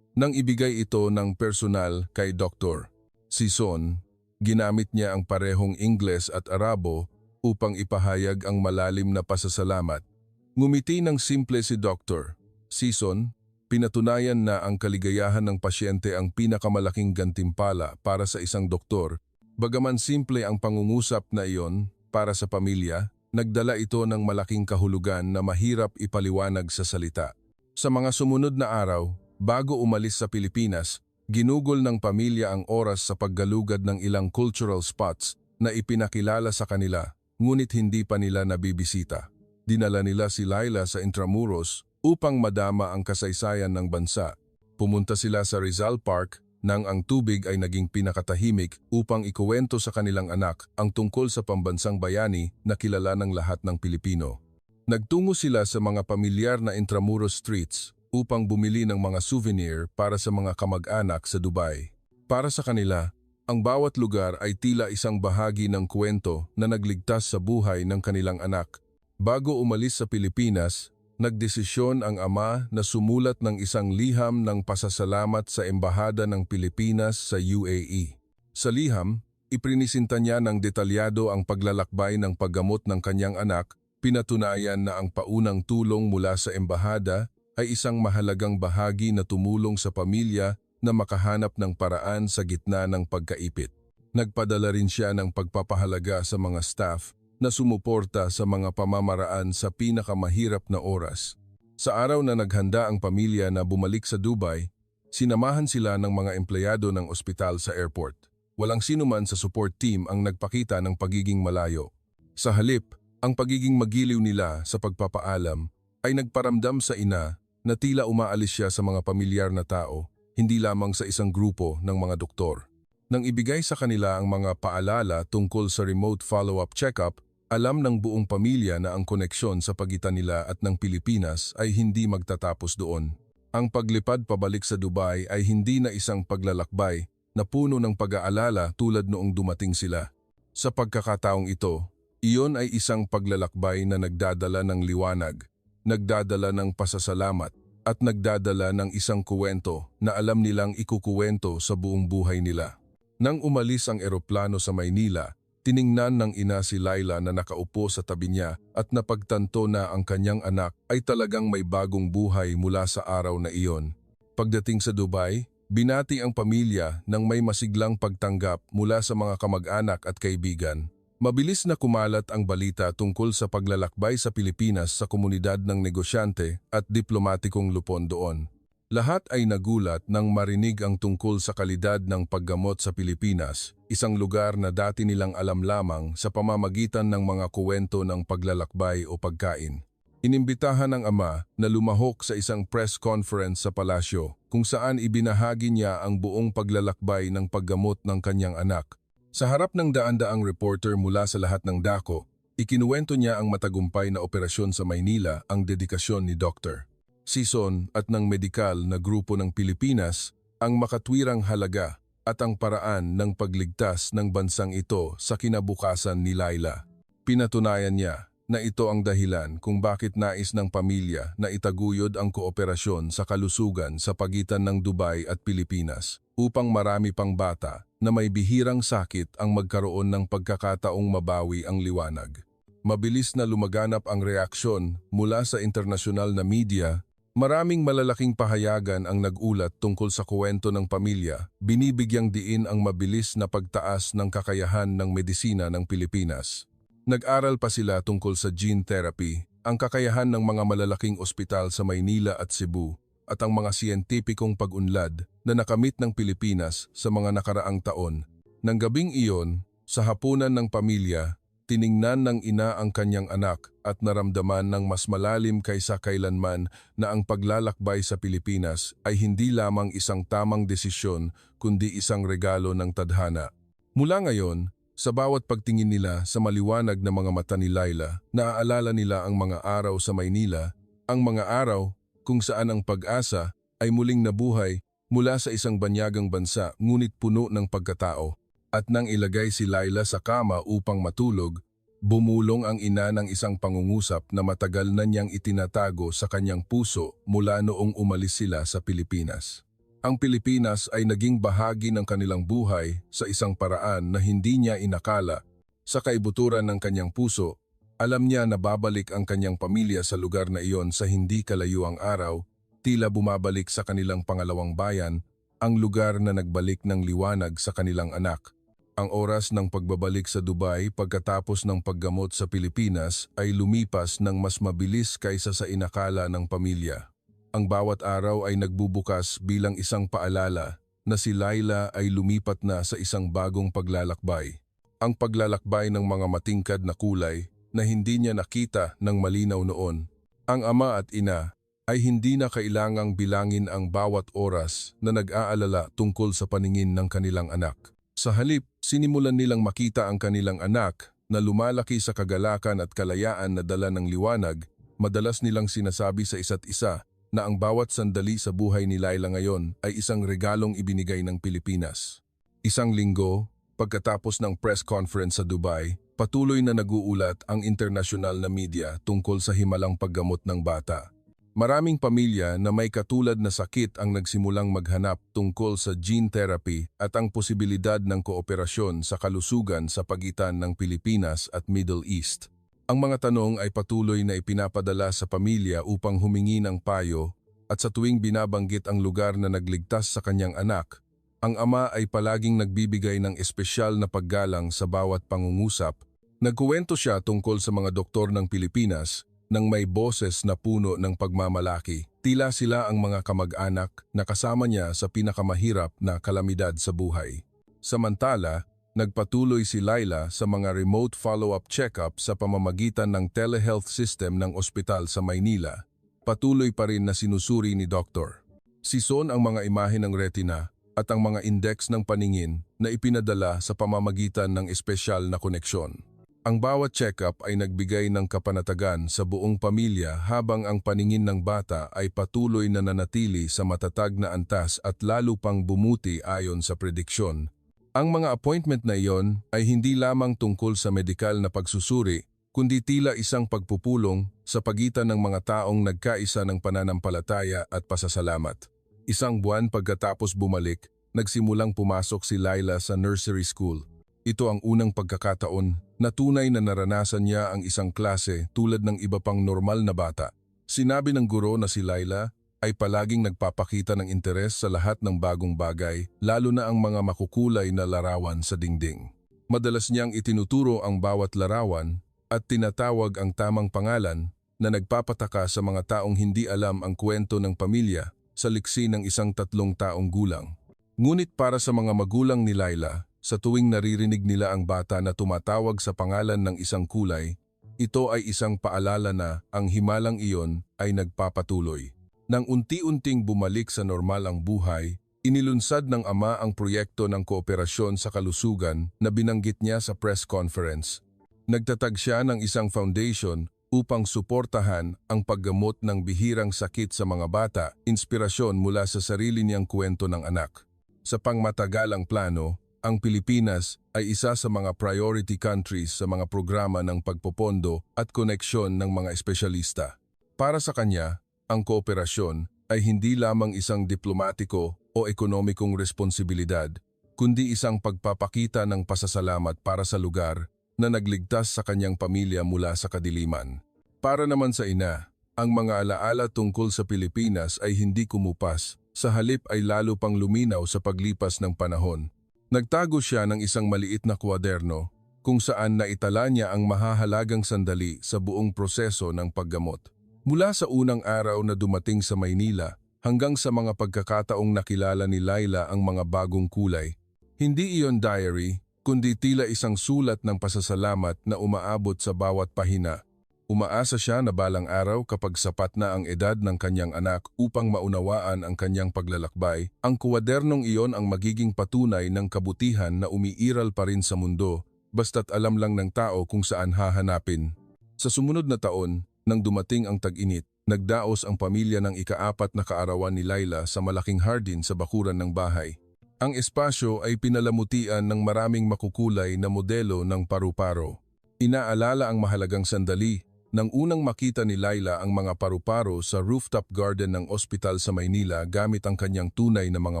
Nang ibigay ito ng personal kay Dr. Sison, ginamit niya ang parehong Ingles at Arabo upang ipahayag ang malalim na pasasalamat. Ngumiti ng simple si Dr. Sison, pinatunayan na ang kaligayahan ng pasyente ang pinakamalaking gantimpala para sa isang doktor. Bagaman simple ang pangungusap na iyon para sa pamilya, nagdala ito ng malaking kahulugan na mahirap ipaliwanag sa salita. Sa mga sumunod na araw, bago umalis sa Pilipinas, ginugol ng pamilya ang oras sa paggalugad ng ilang cultural spots na ipinakilala sa kanila, ngunit hindi pa nila nabibisita. Dinala nila si Laila sa Intramuros upang madama ang kasaysayan ng bansa. Pumunta sila sa Rizal Park nang ang tubig ay naging pinakatahimik upang ikuwento sa kanilang anak ang tungkol sa pambansang bayani na kilala ng lahat ng Pilipino. Nagtungo sila sa mga pamilyar na Intramuros streets upang bumili ng mga souvenir para sa mga kamag-anak sa Dubai. Para sa kanila, ang bawat lugar ay tila isang bahagi ng kwento na nagligtas sa buhay ng kanilang anak. Bago umalis sa Pilipinas, nagdesisyon ang ama na sumulat ng isang liham ng pasasalamat sa Embahada ng Pilipinas sa UAE. Sa liham, iprinisinta niya ng detalyado ang paglalakbay ng paggamot ng kanyang anak, pinatunayan na ang paunang tulong mula sa Embahada ay isang mahalagang bahagi na tumulong sa pamilya na makahanap ng paraan sa gitna ng pagkaipit. Nagpadala rin siya ng pagpapahalaga sa mga staff na sumuporta sa mga pamamaraan sa pinakamahirap na oras. Sa araw na naghanda ang pamilya na bumalik sa Dubai, sinamahan sila ng mga empleyado ng ospital sa airport. Walang sinuman sa support team ang nagpakita ng pagiging malayo. Sa halip, ang pagiging magiliw nila sa pagpapaalam ay nagparamdam sa ina na tila umaalis siya sa mga pamilyar na tao, hindi lamang sa isang grupo ng mga doktor. Nang ibigay sa kanila ang mga paalala tungkol sa remote follow-up check-up, alam ng buong pamilya na ang koneksyon sa pagitan nila at ng Pilipinas ay hindi magtatapos doon. Ang paglipad pabalik sa Dubai ay hindi na isang paglalakbay na puno ng pag-aalala tulad noong dumating sila. Sa pagkakataong ito, iyon ay isang paglalakbay na nagdadala ng liwanag, nagdadala ng pasasalamat, at nagdadala ng isang kuwento na alam nilang ikukuwento sa buong buhay nila. Nang umalis ang eroplano sa Maynila, tiningnan ng ina si Laila na nakaupo sa tabi niya at napagtanto na ang kanyang anak ay talagang may bagong buhay mula sa araw na iyon. Pagdating sa Dubai, binati ang pamilya ng may masiglang pagtanggap mula sa mga kamag-anak at kaibigan. Mabilis na kumalat ang balita tungkol sa paglalakbay sa Pilipinas sa komunidad ng negosyante at diplomatikong lupon doon. Lahat ay nagulat nang marinig ang tungkol sa kalidad ng paggamot sa Pilipinas, isang lugar na dati nilang alam lamang sa pamamagitan ng mga kuwento ng paglalakbay o pagkain. Inimbitahan ng ama na lumahok sa isang press conference sa palasyo kung saan ibinahagi niya ang buong paglalakbay ng paggamot ng kanyang anak. Sa harap ng daan-daang reporter mula sa lahat ng dako, ikinuwento niya ang matagumpay na operasyon sa Maynila, ang dedikasyon ni Dr. Sison at ng medikal na grupo ng Pilipinas, ang makatwirang halaga at ang paraan ng pagligtas ng bansang ito sa kinabukasan ni Laila. Pinatunayan niya na ito ang dahilan kung bakit nais ng pamilya na itaguyod ang kooperasyon sa kalusugan sa pagitan ng Dubai at Pilipinas upang marami pang bata na may bihirang sakit ang magkaroon ng pagkakataong mabawi ang liwanag. Mabilis na lumaganap ang reaksyon mula sa internasyonal na media. Maraming malalaking pahayagan ang nag-ulat tungkol sa kwento ng pamilya, binibigyang diin ang mabilis na pagtaas ng kakayahan ng medisina ng Pilipinas. Nag-aral pa sila tungkol sa gene therapy, ang kakayahan ng mga malalaking ospital sa Maynila at Cebu, at ang mga siyentipikong pag-unlad na nakamit ng Pilipinas sa mga nakaraang taon. Nang gabing iyon, sa hapunan ng pamilya, tiningnan ng ina ang kanyang anak at naramdaman ng mas malalim kaysa kailanman na ang paglalakbay sa Pilipinas ay hindi lamang isang tamang desisyon kundi isang regalo ng tadhana. Mula ngayon, sa bawat pagtingin nila sa maliwanag na mga mata ni Laila, naaalala nila ang mga araw sa Maynila, ang mga araw kung saan ang pag-asa ay muling nabuhay mula sa isang banyagang bansa ngunit puno ng pagkatao. At nang ilagay si Laila sa kama upang matulog, bumulong ang ina ng isang pangungusap na matagal na niyang itinatago sa kanyang puso mula noong umalis sila sa Pilipinas. Ang Pilipinas ay naging bahagi ng kanilang buhay sa isang paraan na hindi niya inakala. Sa kaibuturan ng kanyang puso, alam niya na babalik ang kanyang pamilya sa lugar na iyon sa hindi kalayuang araw, tila bumabalik sa kanilang pangalawang bayan, ang lugar na nagbalik ng liwanag sa kanilang anak. Ang oras ng pagbabalik sa Dubai pagkatapos ng paggamot sa Pilipinas ay lumipas ng mas mabilis kaysa sa inakala ng pamilya. Ang bawat araw ay nagbubukas bilang isang paalala na si Laila ay lumipat na sa isang bagong paglalakbay. Ang paglalakbay ng mga matingkad na kulay na hindi niya nakita ng malinaw noon. Ang ama at ina ay hindi na kailangang bilangin ang bawat oras na nag-aalala tungkol sa paningin ng kanilang anak. Sa halip, sinimulan nilang makita ang kanilang anak na lumalaki sa kagalakan at kalayaan na dala ng liwanag. Madalas nilang sinasabi sa isa't isa na ang bawat sandali sa buhay ni Laila ngayon ay isang regalong ibinigay ng Pilipinas. Isang linggo, pagkatapos ng press conference sa Dubai, patuloy na nag-uulat ang internasyonal na media tungkol sa himalang paggamot ng bata. Maraming pamilya na may katulad na sakit ang nagsimulang maghanap tungkol sa gene therapy at ang posibilidad ng kooperasyon sa kalusugan sa pagitan ng Pilipinas at Middle East. Ang mga tanong ay patuloy na ipinapadala sa pamilya upang humingi ng payo at sa tuwing binabanggit ang lugar na nagligtas sa kanyang anak, ang ama ay palaging nagbibigay ng espesyal na paggalang sa bawat pangungusap. Nagkuwento siya tungkol sa mga doktor ng Pilipinas nang may boses na puno ng pagmamalaki. Tila sila ang mga kamag-anak na kasama niya sa pinakamahirap na kalamidad sa buhay. Samantala, nagpatuloy si Laila sa mga remote follow-up check-up sa pamamagitan ng telehealth system ng ospital sa Maynila. Patuloy pa rin na sinusuri ni Dr. Sison ang mga imahe ng retina at ang mga index ng paningin na ipinadala sa pamamagitan ng espesyal na koneksyon. Ang bawat check-up ay nagbigay ng kapanatagan sa buong pamilya habang ang paningin ng bata ay patuloy na nanatili sa matatag na antas at lalo pang bumuti ayon sa prediksyon. Ang mga appointment na iyon ay hindi lamang tungkol sa medikal na pagsusuri, kundi tila isang pagpupulong sa pagitan ng mga taong nagkaisa ng pananampalataya at pasasalamat. Isang buwan pagkatapos bumalik, nagsimulang pumasok si Laila sa nursery school. Ito ang unang pagkakataon na tunay na naranasan niya ang isang klase tulad ng iba pang normal na bata. Sinabi ng guro na si Laila ay palaging nagpapakita ng interes sa lahat ng bagong bagay, lalo na ang mga makukulay na larawan sa dingding. Madalas niyang itinuturo ang bawat larawan at tinatawag ang tamang pangalan na nagpapataka sa mga taong hindi alam ang kwento ng pamilya sa liksi ng isang 3 taong gulang. Ngunit para sa mga magulang ni Laila, sa tuwing naririnig nila ang bata na tumatawag sa pangalan ng isang kulay, ito ay isang paalala na ang himalang iyon ay nagpapatuloy. Nang unti-unting bumalik sa normal ang buhay, inilunsad ng ama ang proyekto ng kooperasyon sa kalusugan na binanggit niya sa press conference. Nagtatag siya ng isang foundation upang suportahan ang paggamot ng bihirang sakit sa mga bata, inspirasyon mula sa sarili niyang kwento ng anak. Sa pangmatagalang plano, ang Pilipinas ay isa sa mga priority countries sa mga programa ng pagpopondo at koneksyon ng mga espesyalista. Para sa kanya, ang kooperasyon ay hindi lamang isang diplomatiko o ekonomikong responsibilidad, kundi isang pagpapakita ng pasasalamat para sa lugar na nagligtas sa kanyang pamilya mula sa kadiliman. Para naman sa ina, ang mga alaala tungkol sa Pilipinas ay hindi kumupas, sa halip ay lalo pang luminaw sa paglipas ng panahon. Nagtago siya ng isang maliit na kwaderno kung saan naitala niya ang mahahalagang sandali sa buong proseso ng paggamot. Mula sa unang araw na dumating sa Maynila hanggang sa mga pagkakataong nakilala ni Laila ang mga bagong kulay. Hindi iyon diary, kundi tila isang sulat ng pasasalamat na umaabot sa bawat pahina. Umaasa siya na balang araw kapag sapat na ang edad ng kanyang anak upang maunawaan ang kanyang paglalakbay, ang kuwadernong iyon ang magiging patunay ng kabutihan na umiiral pa rin sa mundo, basta't alam lang ng tao kung saan hahanapin. Sa sumunod na taon, nang dumating ang tag-init, nagdaos ang pamilya ng ika-4 na kaarawan ni Laila sa malaking hardin sa bakuran ng bahay. Ang espasyo ay pinalamutian ng maraming makukulay na modelo ng paru-paro. Inaalala ang mahalagang sandali nang unang makita ni Laila ang mga paru-paro sa rooftop garden ng ospital sa Maynila gamit ang kanyang tunay na mga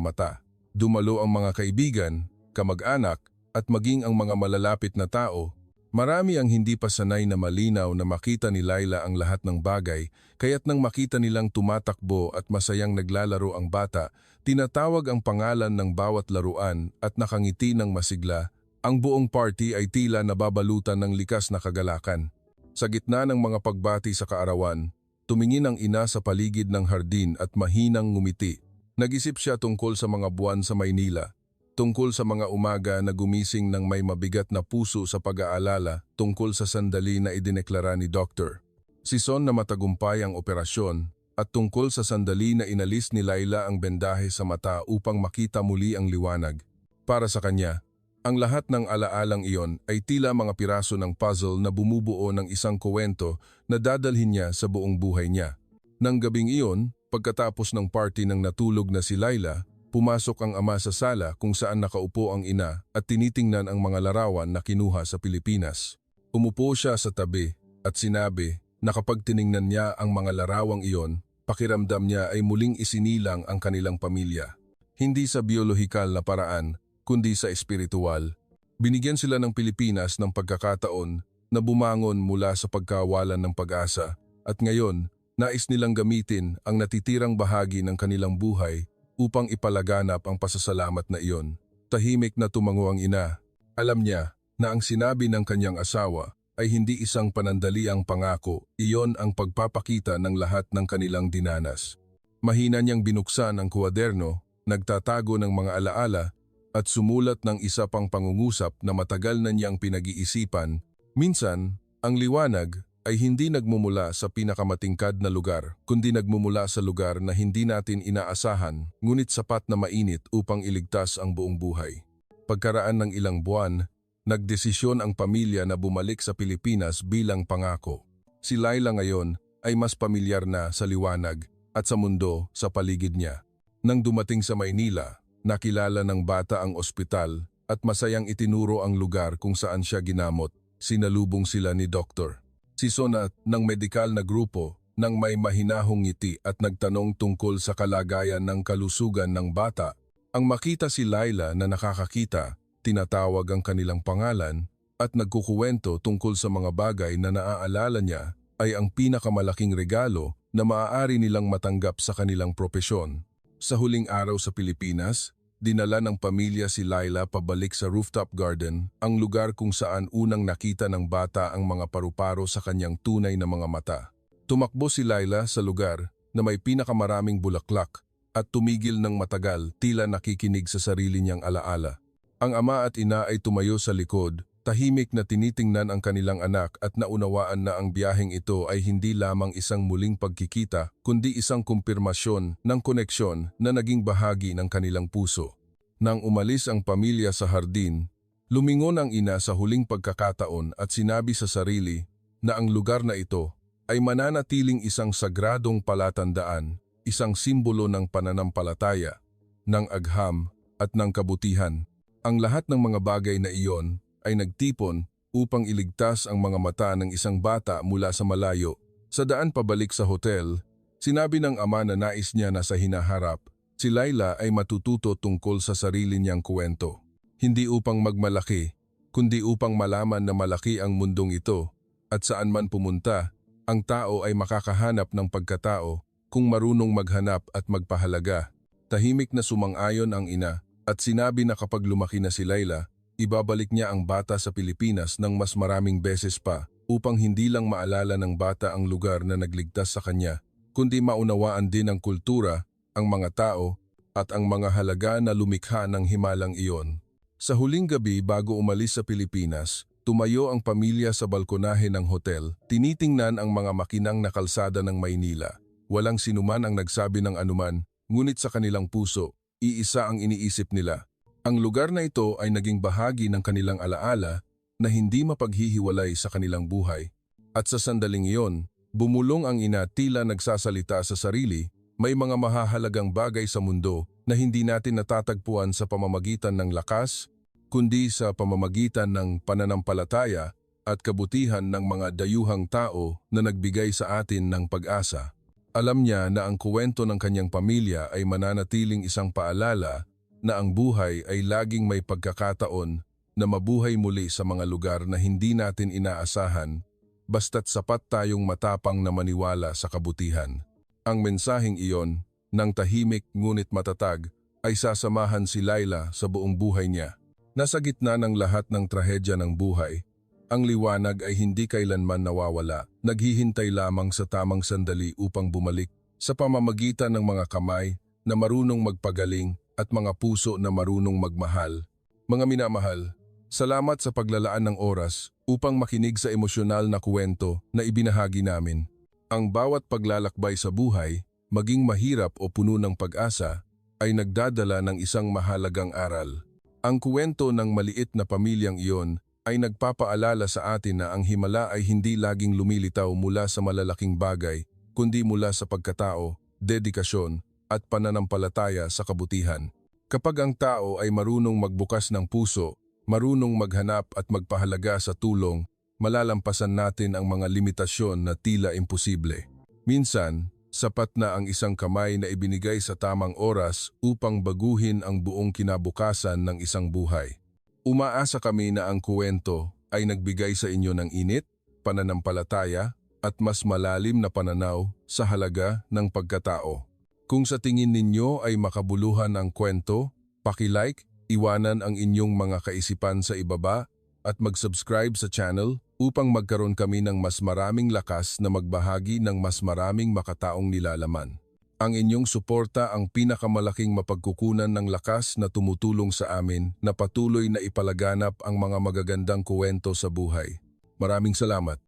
mata. Dumalo ang mga kaibigan, kamag-anak, at maging ang mga malalapit na tao. Marami ang hindi pa sanay na malinaw na makita ni Laila ang lahat ng bagay, kaya't nang makita nilang tumatakbo at masayang naglalaro ang bata, tinatawag ang pangalan ng bawat laruan at nakangiti ng masigla. Ang buong party ay tila nababalutan ng likas na kagalakan. Sa gitna ng mga pagbati sa kaarawan, tumingin ang ina sa paligid ng hardin at mahinang ngumiti. Nag-isip siya tungkol sa mga buwan sa Maynila, tungkol sa mga umaga na gumising ng may mabigat na puso sa pag-aalala tungkol sa sandali na idineklara ni Dr. Sison na matagumpay ang operasyon at tungkol sa sandali na inalis ni Laila ang bendahe sa mata upang makita muli ang liwanag. Para sa kanya, ang lahat ng alaalang iyon ay tila mga piraso ng puzzle na bumubuo ng isang kuwento na dadalhin niya sa buong buhay niya. Nang gabing iyon, pagkatapos ng party ng natulog na si Laila, pumasok ang ama sa sala kung saan nakaupo ang ina at tinitingnan ang mga larawan na kinuha sa Pilipinas. Umupo siya sa tabi at sinabi na kapag tiningnan niya ang mga larawang iyon, pakiramdam niya ay muling isinilang ang kanilang pamilya. Hindi sa biolohikal na paraan, kundi sa espiritual. Binigyan sila ng Pilipinas ng pagkakataon na bumangon mula sa pagkawalan ng pag-asa at ngayon, nais nilang gamitin ang natitirang bahagi ng kanilang buhay upang ipalaganap ang pasasalamat na iyon. Tahimik na tumango ang ina. Alam niya na ang sinabi ng kanyang asawa ay hindi isang panandaliang pangako, iyon ang pagpapakita ng lahat ng kanilang dinanas. Mahina niyang binuksan ang kuwaderno, nagtatago ng mga alaala, at sumulat ng isa pang pangungusap na matagal na niyang pinag-iisipan. Minsan, ang liwanag ay hindi nagmumula sa pinakamatingkad na lugar, kundi nagmumula sa lugar na hindi natin inaasahan, ngunit sapat na mainit upang iligtas ang buong buhay. Pagkaraan ng ilang buwan, nagdesisyon ang pamilya na bumalik sa Pilipinas bilang pangako. Si Laila ngayon ay mas pamilyar na sa liwanag at sa mundo sa paligid niya. Nang dumating sa Maynila, nakilala ng bata ang ospital at masayang itinuro ang lugar kung saan siya ginamot. Sinalubong sila ni Dr. Sison at ng medikal na grupo nang may mahinahong ngiti at nagtanong tungkol sa kalagayan ng kalusugan ng bata. Ang makita si Laila na nakakakita, tinatawag ang kanilang pangalan at nagkukuwento tungkol sa mga bagay na naaalala niya ay ang pinakamalaking regalo na maaari nilang matanggap sa kanilang propesyon. Sa huling araw sa Pilipinas, dinala ng pamilya si Laila pabalik sa rooftop garden, ang lugar kung saan unang nakita ng bata ang mga paru-paro sa kanyang tunay na mga mata. Tumakbo si Laila sa lugar na may pinakamaraming bulaklak at tumigil ng matagal, tila nakikinig sa sarili niyang alaala. Ang ama at ina ay tumayo sa likod, tahimik na tinitingnan ang kanilang anak at naunawaan na ang biyaheng ito ay hindi lamang isang muling pagkikita, kundi isang kumpirmasyon ng koneksyon na naging bahagi ng kanilang puso. Nang umalis ang pamilya sa hardin, lumingon ang ina sa huling pagkakataon at sinabi sa sarili na ang lugar na ito ay mananatiling isang sagradong palatandaan, isang simbolo ng pananampalataya, ng agham at ng kabutihan. Ang lahat ng mga bagay na iyon ay nagtipon upang iligtas ang mga mata ng isang bata mula sa malayo. Sa daan pabalik sa hotel, sinabi ng ama na nais niya na sa hinaharap, si Laila ay matututo tungkol sa sarili niyang kwento. Hindi upang magmalaki, kundi upang malaman na malaki ang mundong ito at saan man pumunta, ang tao ay makakahanap ng pagkatao kung marunong maghanap at magpahalaga. Tahimik na sumang-ayon ang ina at sinabi na kapag lumaki na si Laila, ibabalik niya ang bata sa Pilipinas ng mas maraming beses pa upang hindi lang maalala ng bata ang lugar na nagligtas sa kanya, kundi maunawaan din ang kultura, ang mga tao, at ang mga halaga na lumikha ng himalang iyon. Sa huling gabi bago umalis sa Pilipinas, tumayo ang pamilya sa balkonahe ng hotel, tinitingnan ang mga makinang na kalsada ng Maynila. Walang sinuman ang nagsabi ng anuman, ngunit sa kanilang puso, iisa ang iniisip nila. Ang lugar na ito ay naging bahagi ng kanilang alaala na hindi mapaghihiwalay sa kanilang buhay. At sa sandaling iyon, bumulong ang ina tila nagsasalita sa sarili, may mga mahahalagang bagay sa mundo na hindi natin natatagpuan sa pamamagitan ng lakas, kundi sa pamamagitan ng pananampalataya at kabutihan ng mga dayuhang tao na nagbigay sa atin ng pag-asa. Alam niya na ang kwento ng kanyang pamilya ay mananatiling isang paalala na ang buhay ay laging may pagkakataon na mabuhay muli sa mga lugar na hindi natin inaasahan, basta't sapat tayong matapang na maniwala sa kabutihan. Ang mensaheng iyon, ng tahimik ngunit matatag, ay sasamahan si Laila sa buong buhay niya. Nasa gitna ng lahat ng trahedya ng buhay, ang liwanag ay hindi kailanman nawawala, naghihintay lamang sa tamang sandali upang bumalik sa pamamagitan ng mga kamay na marunong magpagaling at mga puso na marunong magmahal. Mga minamahal, salamat sa paglalaan ng oras upang makinig sa emosyonal na kwento na ibinahagi namin. Ang bawat paglalakbay sa buhay, maging mahirap o puno ng pag-asa, ay nagdadala ng isang mahalagang aral. Ang kwento ng maliit na pamilyang iyon ay nagpapaalala sa atin na ang himala ay hindi laging lumilitaw mula sa malalaking bagay, kundi mula sa pagkatao, dedikasyon, at pananampalataya sa kabutihan. Kapag ang tao ay marunong magbukas ng puso, marunong maghanap at magpahalaga sa tulong, malalampasan natin ang mga limitasyon na tila imposible. Minsan, sapat na ang isang kamay na ibinigay sa tamang oras upang baguhin ang buong kinabukasan ng isang buhay. Umaasa kami na ang kwento ay nagbigay sa inyo ng init, pananampalataya, at mas malalim na pananaw sa halaga ng pagkatao. Kung sa tingin ninyo ay makabuluhan ang kwento, paki-like, iwanan ang inyong mga kaisipan sa ibaba, at mag-subscribe sa channel upang magkaroon kami ng mas maraming lakas na magbahagi ng mas maraming makataong nilalaman. Ang inyong suporta ang pinakamalaking mapagkukunan ng lakas na tumutulong sa amin na patuloy na ipalaganap ang mga magagandang kwento sa buhay. Maraming salamat.